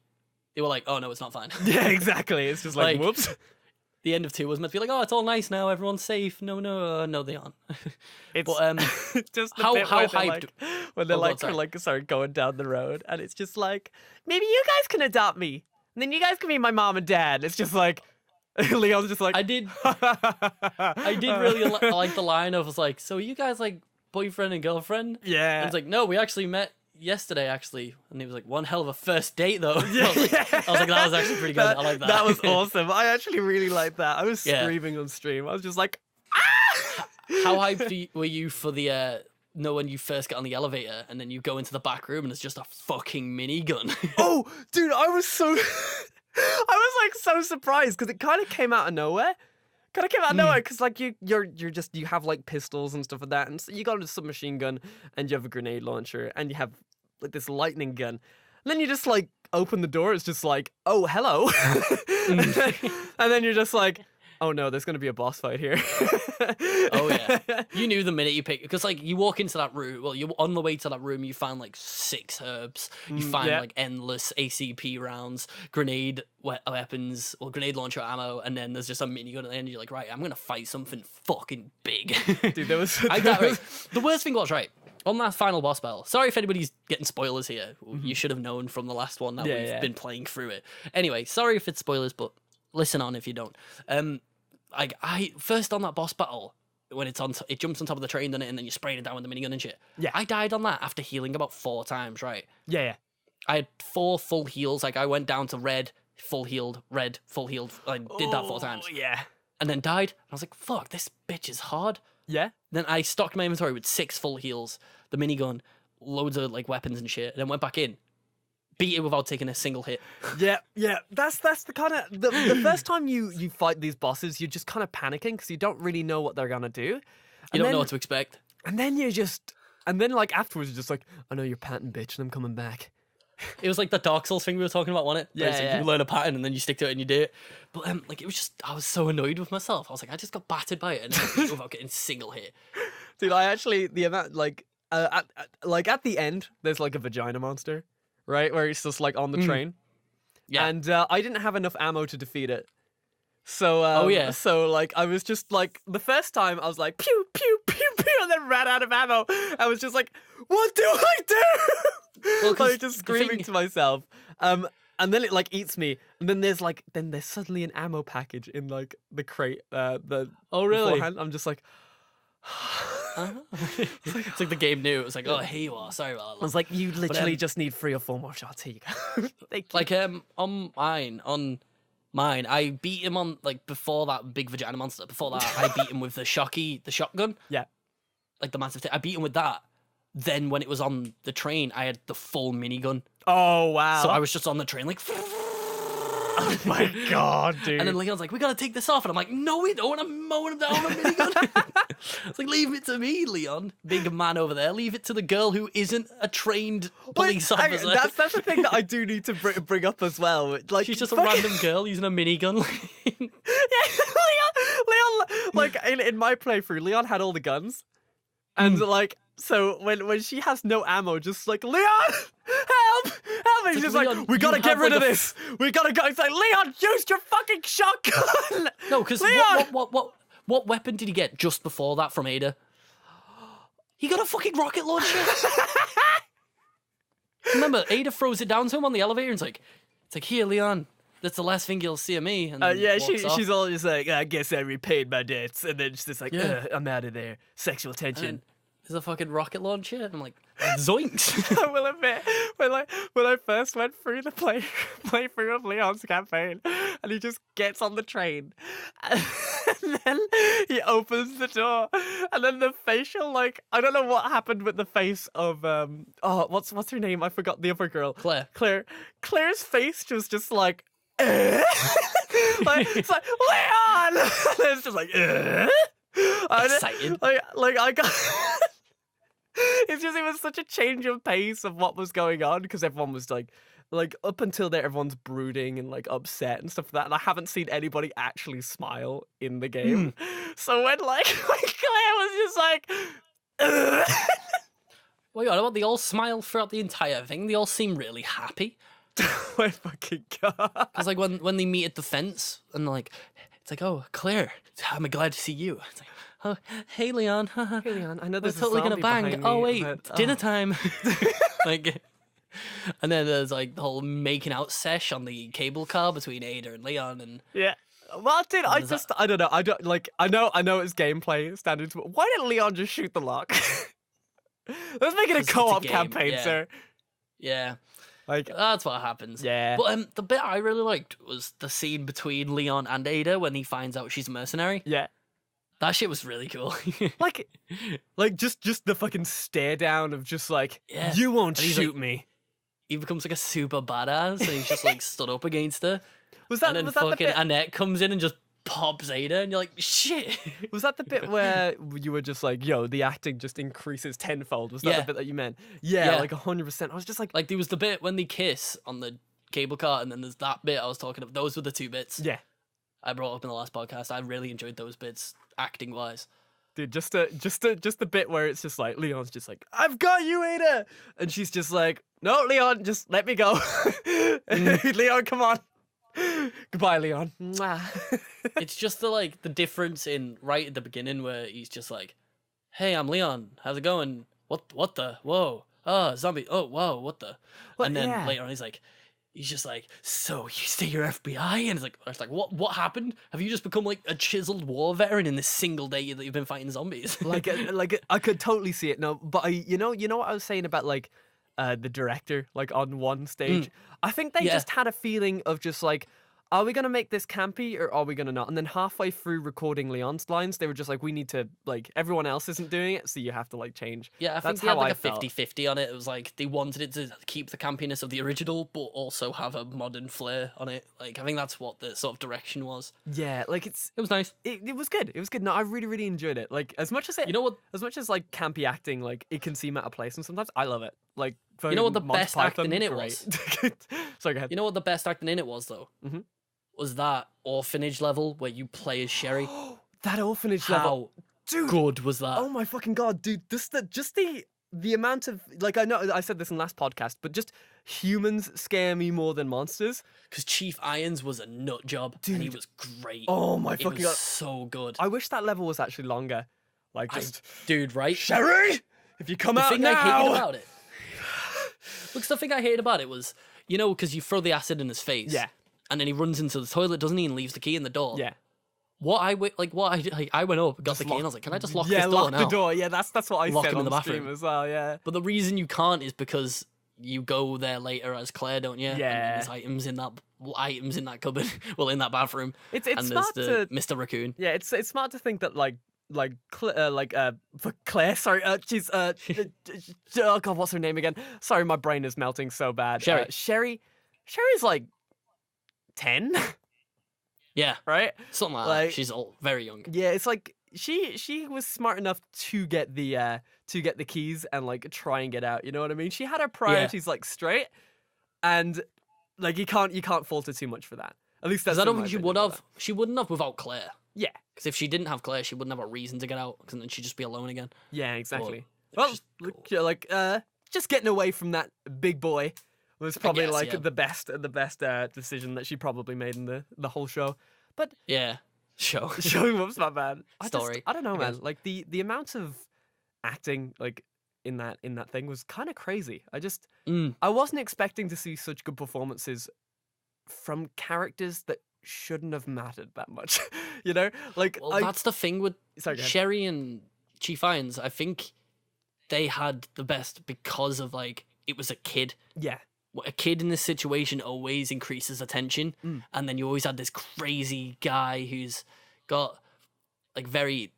they were like, oh, no, it's not fine. Yeah, exactly. It's just like whoops. The end of 2 was meant to be like, oh, it's all nice now, everyone's safe. No, they aren't. It's but just the how bit where hyped? when they're start going down the road, and it's just like, maybe you guys can adopt me, and then you guys can be my mom and dad. It's just like Leon's just like I did really like the line of was like, so are you guys like boyfriend and girlfriend? Yeah. And it's like, no, we actually met yesterday actually, and he was like, one hell of a first date though. Yeah. I was like, that was actually pretty good. I like that. That was awesome. I actually really liked that. I was screaming on stream. I was just like, ah! How hyped were you for the when you first get on the elevator and then you go into the back room and it's just a fucking minigun? Oh, dude, I was so so surprised because it kind of came out of nowhere. Because like you have like pistols and stuff like that, and so you got a submachine gun and you have a grenade launcher and you have like this lightning gun. And then you just like open the door. It's just like, oh, hello, and then you're just like, oh no, there's gonna be a boss fight here. Oh yeah, you knew the minute you pick, because like you walk into that room. Well, you're on the way to that room. You find like 6 herbs. You find like endless ACP rounds, grenade weapons, or grenade launcher ammo, and then there's just a minigun at the end. You're like, right, I'm gonna fight something fucking big. Dude, there was. Right. The worst thing was right on that final boss battle. Sorry if anybody's getting spoilers here. You should have known from the last one that we've been playing through it. Anyway, sorry if it's spoilers, but listen on if you don't. I first on that boss battle when it jumps on top of the train, doesn't it, and then you're spraying it down with the minigun and shit. Yeah, I died on that after healing about 4 times. Right. Yeah. I had 4 full heals. Like I went down to red, full healed, red, full healed. I did that 4 times. Yeah. And then died. I was like, fuck, this bitch is hard. Yeah. Then I stocked my inventory with 6 full heals, the minigun, loads of like weapons and shit, and then went back in. Beat it without taking a single hit. Yeah. That's the kind of the first time you fight these bosses, you're just kind of panicking because you don't really know what they're gonna do. You don't know what to expect. And then like afterwards, you're just like, I know you're pattern bitch, and I'm coming back. It was like the Dark Souls thing we were talking about, wasn't it? Yeah. You learn a pattern and then you stick to it and you do it. But like it was just, I was so annoyed with myself. I was like, I just got battered by it and I beat it without getting a single hit. Dude, I actually the amount like at the end, there's like a vagina monster. Right, where it's just like on the train. Yeah. And I didn't have enough ammo to defeat it. So, so like I was just like, the first time I was like, pew, pew, pew, pew, and then ran out of ammo. I was just like, what do I do? Well, I was just screaming to myself. And then it like eats me. And then there's suddenly an ammo package in like the crate. Oh, really? Beforehand. I'm just like, it's like the game knew. It was like, oh, here you are. Sorry about that. I was like, you literally just need 3 or 4 more shots. Here you go. Like on mine, I beat him on like before that big vagina monster. Before that, I beat him with the shotgun. Yeah, like the massive thing. I beat him with that. Then when it was on the train, I had the full minigun. Oh wow! So I was just on the train like. Oh my god, dude. And then Leon's like, we gotta take this off. And I'm like, no, we don't. I'm mowing him down with a minigun. It's like, leave it to me, Leon. Big man over there. Leave it to the girl who isn't a trained police officer. That's the thing that I do need to bring up as well. Like, she's just a random girl using a minigun. Leon, like, in my playthrough, Leon had all the guns. And like, so when she has no ammo, just like, Leon, help! And he's just Leon, like, we gotta get rid of this. We gotta go. It's like, Leon, use your fucking shotgun. No, because what weapon did he get just before that from Ada? He got a fucking rocket launcher. Remember, Ada throws it down to him on the elevator and it's like, here, Leon. That's the last thing you'll see of me. And she's all just like, I guess I repaid my debts. And then she's just like, I'm out of there. Sexual tension. There's a fucking rocket launcher. And I'm like, zoinks. I will admit, when I first went through the playthrough of Leon's campaign, and he just gets on the train, and then he opens the door, and then the facial, like, I don't know what happened with the face of, what's her name? I forgot the other girl. Claire's face was just like, like, it's like, Leon! And it's just like, excited. Like I got. It was such a change of pace of what was going on because everyone was like up until there, everyone's brooding and like upset and stuff like that, and I haven't seen anybody actually smile in the game. So when Claire was just like, Well, yeah, they all smile throughout the entire thing. They all seem really happy. My fucking god. Because like when they meet at the fence and like it's like, oh, Claire, I'm glad to see you. It's like, oh, hey Leon. Hey Leon, I know We're there's totally a gonna zombie bang. behind Oh me, wait, but, it's dinner time. Like, and then there's like the whole making out sesh on the cable car between Ada and Leon, and yeah. Well, dude, I don't know. I don't like. I know it's gameplay standards, but why didn't Leon just shoot the lock? Let's make it a co-op campaign, yeah. sir. Yeah. Like That's what happens. Yeah. But the bit I really liked was the scene between Leon and Ada when he finds out she's a mercenary. Yeah. That shit was really cool. like just the fucking stare down of just like, Yeah. you won't And he's shoot like- me. He becomes like a super badass and he's just like stood up against her. Was that And then was that the fucking bit? Annette comes in and just pops Ada and you're like, shit. Was that the bit where you were just like, yo, the acting just increases tenfold? Was that Yeah. the bit that you meant? Yeah, Yeah. like 100%. I was just like, Like there was the bit when they kiss on the cable car and then there's that bit I was talking about. Those were the two bits yeah. I brought up in the last podcast. I really enjoyed those bits acting wise. Dude, just the bit where it's just like Leon's just like, I've got you, Ada, and she's just like, no, Leon, just let me go. Leon, come on. Goodbye, Leon. Mwah. It's just the difference in right at the beginning where he's just like, hey, I'm Leon. How's it going? What the? Whoa. Oh, zombie. Oh, whoa, what the? Well, and then yeah. later on he's just like, so you say you're FBI? And it's like, what happened? Have you just become like a chiseled war veteran in this single day that you've been fighting zombies? like I could totally see it. No, but you know what I was saying about like the director, like on one stage. I think they just had a feeling of just like, are we gonna make this campy or are we gonna not? And then halfway through recording Leon's lines, they were just like, we need to, like, everyone else isn't doing it, so you have to like change. Yeah, I think That's they had how like I a felt. 50-50 on it. It was like they wanted it to keep the campiness of the original, but also have a modern flair on it. Like, I think that's what the sort of direction was. Yeah, like It was nice. it was good. It was good. No, I really, really enjoyed it. Like, as much as it, You know what? as much as like campy acting, like it can seem out of place, and sometimes I love it. Like, You know what the Monty best Python, acting in it great. Sorry, go ahead. You know what the best acting in it was though? Mhm. Was that orphanage level where you play as Sherry? That orphanage level, How dude. good was that? Oh my fucking god, dude! Just the amount of, like, I know I said this in last podcast, but just humans scare me more than monsters. Because Chief Irons was a nut job, and he Dude. was great. Oh my it fucking was god! so good. I wish that level was actually longer. Like, just Dude, right? Sherry, if you come The out thing now. I hated about it. Look, the thing I hated about it was, you know, because you throw the acid in his face. Yeah. And then he runs into the toilet, doesn't he, and leaves the key in the door. Yeah. I went up, got the key, and I was like, "Can I just lock this door lock now?" the door. Yeah, that's what I Lock said him in on the stream bathroom. as well. Yeah. But the reason you can't is because you go there later as Claire, don't you? And Yeah. there's items in that cupboard, well, in that bathroom. It's and smart there's to Mr. Raccoon. yeah. It's smart to think that for Claire. Sorry, she's oh god, what's her name again? Sorry, my brain is melting so bad. Sherry. Sherry's like 10, Yeah, right? something like Like- that. She's very young. Yeah, it's like she was smart enough to get the keys and like try and get out. You know what I mean? She had her priorities like straight, and like you can't fault her too much for that. At least that's. Because I don't in my think she opinion would for have. that. She wouldn't have without Claire. Yeah, Because if she didn't have Claire, she wouldn't have a reason to get out. Because then she'd just be alone again. yeah, exactly. it's Well, just look, yeah, like just getting away from that big boy was probably guess, like yeah. the best decision that she probably made in the whole show. But Yeah. Show. showing up's not bad. Story, I don't know, I man. guess. Like the amount of acting like in that thing was kind of crazy. I wasn't expecting to see such good performances from characters that shouldn't have mattered that much. You know, like Well, that's the thing with sorry, go ahead. Sherry and Chief Irons. I think they had the best because of like it was a kid. Yeah, A kid in this situation always increases attention, and then you always had this crazy guy who's got like very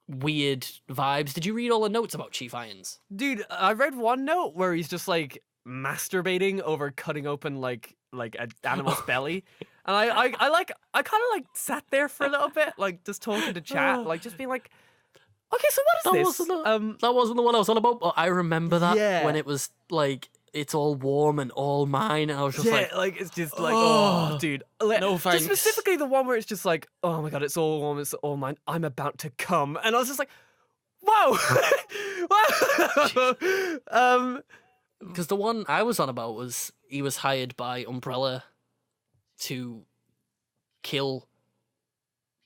weird vibes. Did you read all the notes about Chief Irons? dude, I read one note where he's just like masturbating over cutting open like an animal's belly, and I kind of like sat there for a little bit, like just talking to chat, like just being like, okay, so what is this? That wasn't the one I was on about, but I remember that Yeah. when it was like it's all warm and all mine, and I was just Yeah, like, it's just like, oh, dude. no Just thanks. specifically the one where it's just like, oh my god, it's all warm, it's all mine. I'm about to come, and I was just like, whoa, Because the one I was on about was he was hired by Umbrella to kill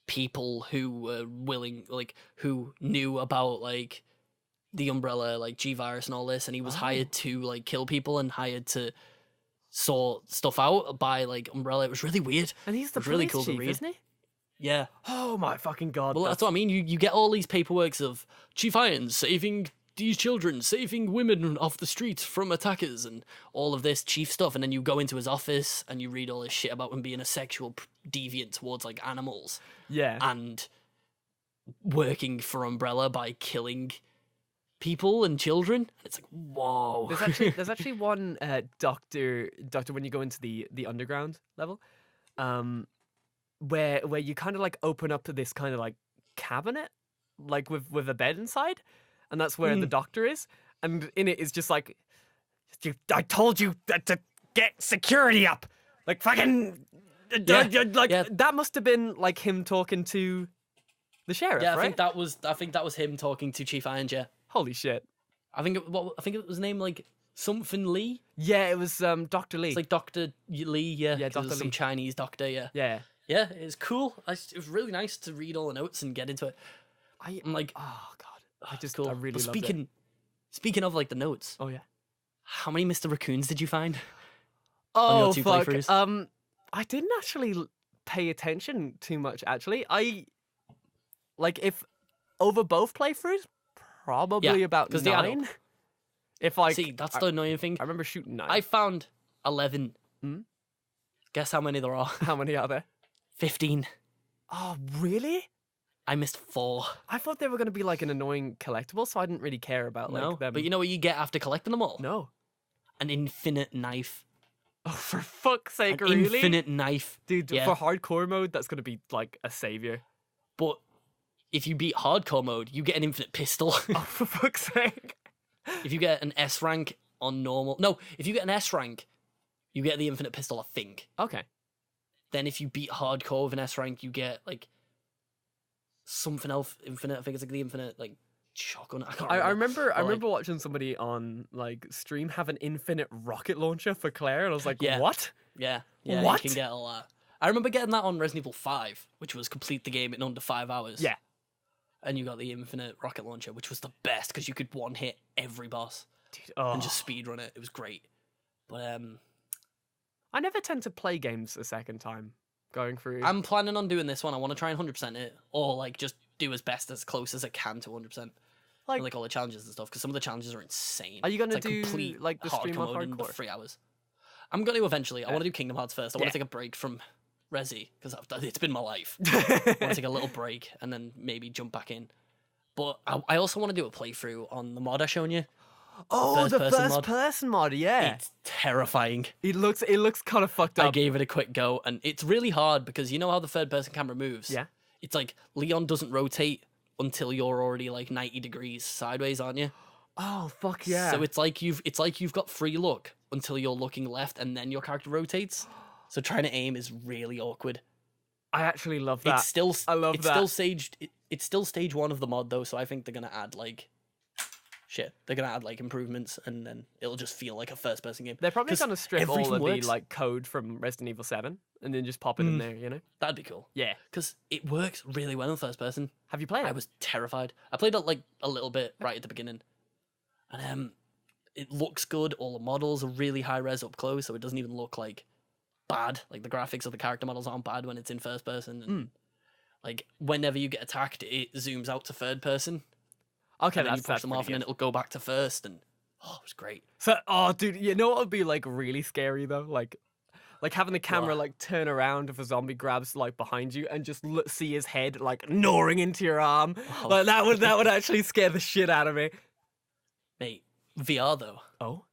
people who were willing, like, who knew about, like, the Umbrella, like, G-Virus and all this, and he was hired to, like, kill people and hired to sort stuff out by, like, Umbrella. It was really weird. And he's the it was really police cool chief, to read. isn't he? Yeah. Oh my fucking god. Well, that's what I mean. You get all these paperworks of Chief Irons saving these children, saving women off the streets from attackers, and all of this chief stuff. And then you go into his office and you read all this shit about him being a sexual deviant towards, like, animals. Yeah. And working for Umbrella by killing people and children. It's like, whoa. There's actually one doctor when you go into the underground level, where you kind of like open up to this kind of like cabinet, like with a bed inside, and that's where the doctor is, and in it is just like, I told you that to get security up, like fucking, that must have been like him talking to the sheriff, Yeah, right? I think that was him talking to Chief Irons. Yeah. Holy shit. I think it was named like something Lee. Yeah, it was Dr. Lee. It's like Dr. Lee, yeah. Yeah, Dr. Some Lee. Chinese doctor, yeah. Yeah. Yeah, it was cool. It was really nice to read all the notes and get into it. I'm like, oh god, cool. I really But loved it. Speaking of like the notes, Oh yeah. how many Mr. Raccoons did you find? Oh your two fuck. playthroughs? I didn't actually pay attention too much. Actually, I like if over both playthroughs, probably about 'cause they add up. 9. If I See, that's the annoying thing. I remember shooting 9. I found 11. Guess how many there are? How many are there? 15. Oh really? I missed 4. I thought they were going to be like an annoying collectible, so I didn't really care about No, like them. but you know what you get after collecting them all? No. An infinite knife. Oh, for fuck's sake, An really? infinite knife. Dude, Yeah. for hardcore mode, that's going to be like a savior. But if you beat hardcore mode, you get an infinite pistol. Oh, for fuck's sake. If you get an S rank on normal... No, if you get an S rank, you get the infinite pistol, I think. Okay. Then if you beat hardcore with an S rank, you get, like, something else infinite. I think it's like the infinite, like, shotgun. I remember watching somebody on like stream have an infinite rocket launcher for Claire, and I was like, Yeah. what? Yeah, What? you can get all that. I remember getting that on Resident Evil 5, which was complete the game in under 5 hours. Yeah. And you got the infinite rocket launcher, which was the best because you could one hit every boss Dude, and just speed run it. It was great. But I never tend to play games a second time going through. I'm planning on doing this one. I want to try and 100% it, or like just do as best as close as I can to 100%. Like all the challenges and stuff, because some of the challenges are insane. Are you gonna It's like do, complete like, the stream on mode in hardcore? 3 hours? I'm going to eventually. I want to do Kingdom Hearts first. I want Yeah. to take a break from Resi because it's been my life. I want to take a little break and then maybe jump back in. But I also want to do a playthrough on the mod I shown you. Oh, the first-person first mod. person mod, yeah. It's terrifying. It looks kind of fucked I up. gave it a quick go, and it's really hard because you know how the third person camera moves? Yeah. It's like Leon doesn't rotate until you're already like 90 degrees sideways, aren't you? Oh fuck yeah. So it's like you've got free look until you're looking left and then your character rotates. So trying to aim is really awkward. I actually love that. I love it's that. still staged it's still stage 1 of the mod though, so I think they're gonna add like they're gonna add like improvements and then it'll just feel like a first person game. They're probably 'Cause gonna strip all everything of works. the like code from Resident Evil 7 and then just pop it in there, you know? That'd be cool. Yeah. Because it works really well in first person. Have you played it? I was terrified. I played it like a little bit right at the beginning. And it looks good. All the models are really high res up close, so it doesn't even look like bad. Like the graphics of the character models aren't bad when it's in first person. And like whenever you get attacked, it zooms out to third person. Okay, And then you that's push them off, pretty and then good. it'll go back to first. And it was great. So, dude, you know what would be like really scary though? Like having the camera What? like turn around if a zombie grabs like behind you and just see his head like gnawing into your arm. Oh. Like that would actually scare the shit out of me. Mate, VR though. Oh.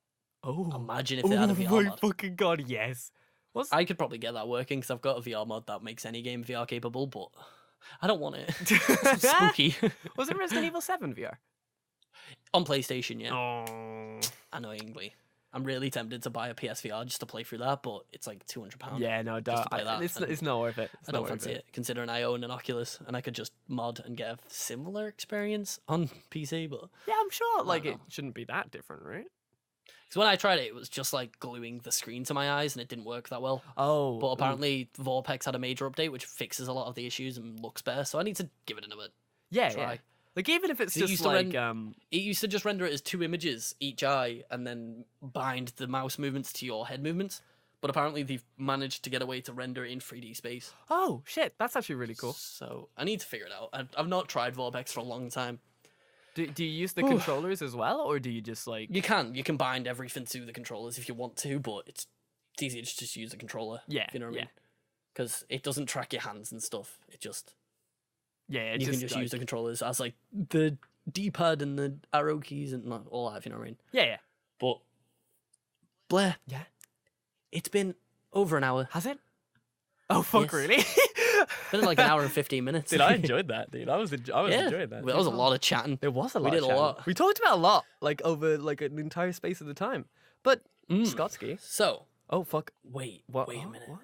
Imagine if they had a VR my mod. fucking god, yes. I could probably get that working because I've got a VR mod that makes any game VR capable, but I don't want it. It's spooky. Was it Resident Evil 7 VR? On PlayStation, yeah. Oh. Annoyingly. I'm really tempted to buy a PSVR just to play through that, but it's like £200. Yeah, no, don't. It's not worth it. I don't fancy it, considering I own an Oculus and I could just mod and get a similar experience on PC. But yeah, I'm sure like it shouldn't be that different, right? Because when I tried it, it was just like gluing the screen to my eyes and it didn't work that well. Oh. But apparently Vorpex had a major update which fixes a lot of the issues and looks better, so I need to give it another try. Yeah. Like, even if it's it just like... It used to just render it as 2 images each eye and then bind the mouse movements to your head movements. But apparently they've managed to get a way to render it in 3D space. Oh, shit. That's actually really cool. So I need to figure it out. I've not tried Vorpex for a long time. Do you use the controllers as well, or do you just like... You can bind everything to the controllers if you want to, but it's easier to just use the controller. Yeah, if you know what I mean? Because it doesn't track your hands and stuff. It just... Yeah, you can just use the controllers as like the D-pad and the arrow keys and all that, if you know what I mean. Yeah. But Blair, yeah, it's been over an hour. Has it? Oh fuck, yes. Really? It's been like an hour and 15 minutes. Dude, I enjoyed that, dude. I was enjoying that. Well, that was a lot of chatting. There was a lot. We did a lot. We talked about a lot, like over like an entire space of the time. But Scottscy. So. Oh fuck. Wait a minute. What?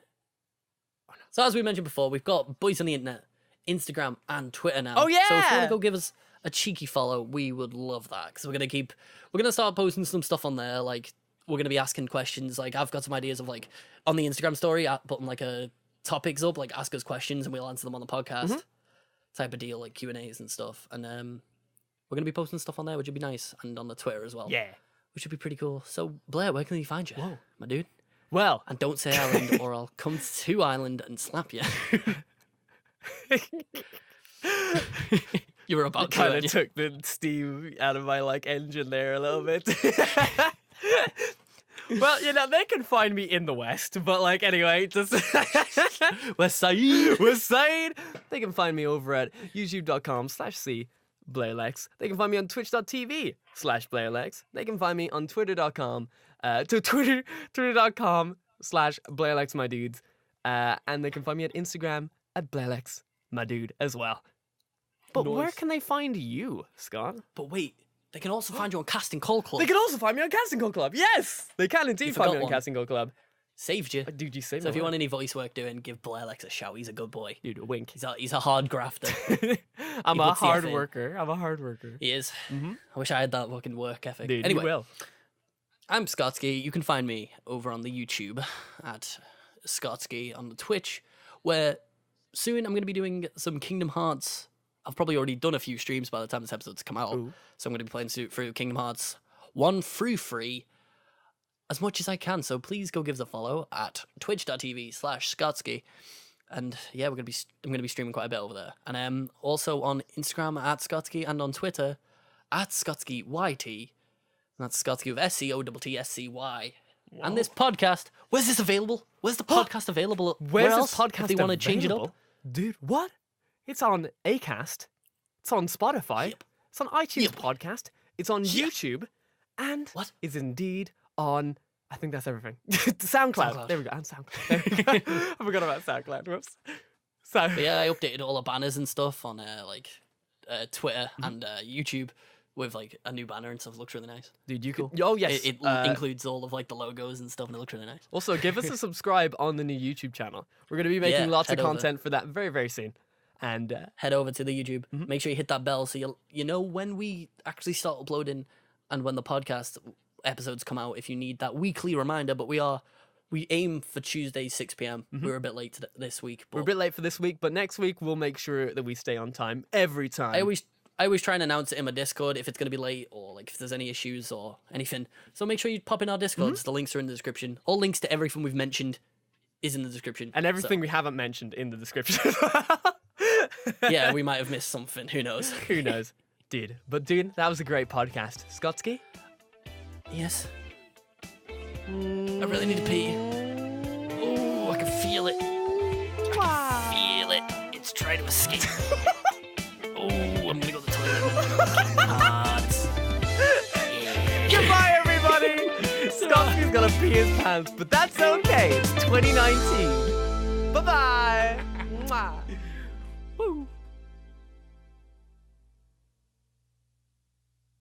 So as we mentioned before, we've got Boys on the Internet, Instagram and Twitter now. Oh yeah. So if you want to go give us a cheeky follow, we would love that, because we're gonna start posting some stuff on there. Like, we're gonna be asking questions. Like, I've got some ideas of like on the Instagram story, putting like a topics up, like ask us questions and we'll answer them on the podcast type of deal, like Q&As and stuff. And we're gonna be posting stuff on there, which would be nice, and on the Twitter as well. Yeah. Which would be pretty cool. So Blair, where can they find you? Whoa. My dude? Well, and don't say Ireland or I'll come to Ireland and slap you. You were about to. Kind of took the steam out of my like engine there a little bit. Well, you know, they can find me in the West, but like anyway, just West Side. They can find me over at youtube.com/c Blairlex. They can find me on twitch.tv/Blairlex. They can find me on twitter.com twitter.com/Blairlex my dudes. And they can find me at Instagram at Blairlex my dude as well. But where can they find you, Scott? But wait, they can also find you on Casting Call Club. They can also find me on Casting Call Club. Yes, they can indeed find me on Casting Call Club. Saved you. Dude, you saved me. So if you want any voice work doing, give Blairlex a shout. He's a good boy. Dude, a wink. He's a hard grafter. I'm a hard worker. He is. I wish I had that fucking work ethic. Dude, anyway, you will. I'm Scottscy. You can find me over on the YouTube at Scottscy, on the Twitch, where soon I'm going to be doing some Kingdom Hearts. I've probably already done a few streams by the time this episode's come out. Ooh. So I'm going to be playing through Kingdom Hearts 1 through 3 as much as I can. So please go give us a follow at twitch.tv/Scottscy. And yeah, I'm going to be streaming quite a bit over there. And also on Instagram at Scottscy, and on Twitter at ScottscyYT. And that's Scottscy with SCOTTSCY. Whoa. And this podcast, where's this available? Where's the podcast available? Where's else, this podcast if they want to change it up? Dude, what? It's on Acast. It's on Spotify. Yep. It's on iTunes Podcast. It's on YouTube. And it's indeed on... I think that's everything. SoundCloud. There we go. And SoundCloud. I forgot about SoundCloud. Whoops. But yeah, I updated all the banners and stuff on Twitter and YouTube with like a new banner and stuff. It looks really nice. Dude, you could... Oh, yes. It includes all of like the logos and stuff, and it looks really nice. Also, give us a subscribe on the new YouTube channel. We're going to be making lots of content for that very, very soon. And head over to the YouTube. Make sure you hit that bell so you know when we actually start uploading and when the podcast episodes come out, if you need that weekly reminder. But we aim for Tuesday 6 p.m. We're a bit late this week. But we're a bit late for this week, but next week we'll make sure that we stay on time every time. I always try and announce it in my Discord if it's going to be late, or like if there's any issues or anything. So make sure you pop in our Discords. The links are in the description. All links to everything we've mentioned is in the description. And everything we haven't mentioned in the description. Yeah, we might have missed something. Who knows? Who knows? Dude, that was a great podcast. Scottscy? Yes. I really need to pee. Oh, I can feel it. I can feel it. It's trying to escape. Oh, I'm gonna go to the toilet. Goodbye, everybody. Scottscy's gonna pee his pants, but that's okay. It's 2019. Bye-bye. Mwah.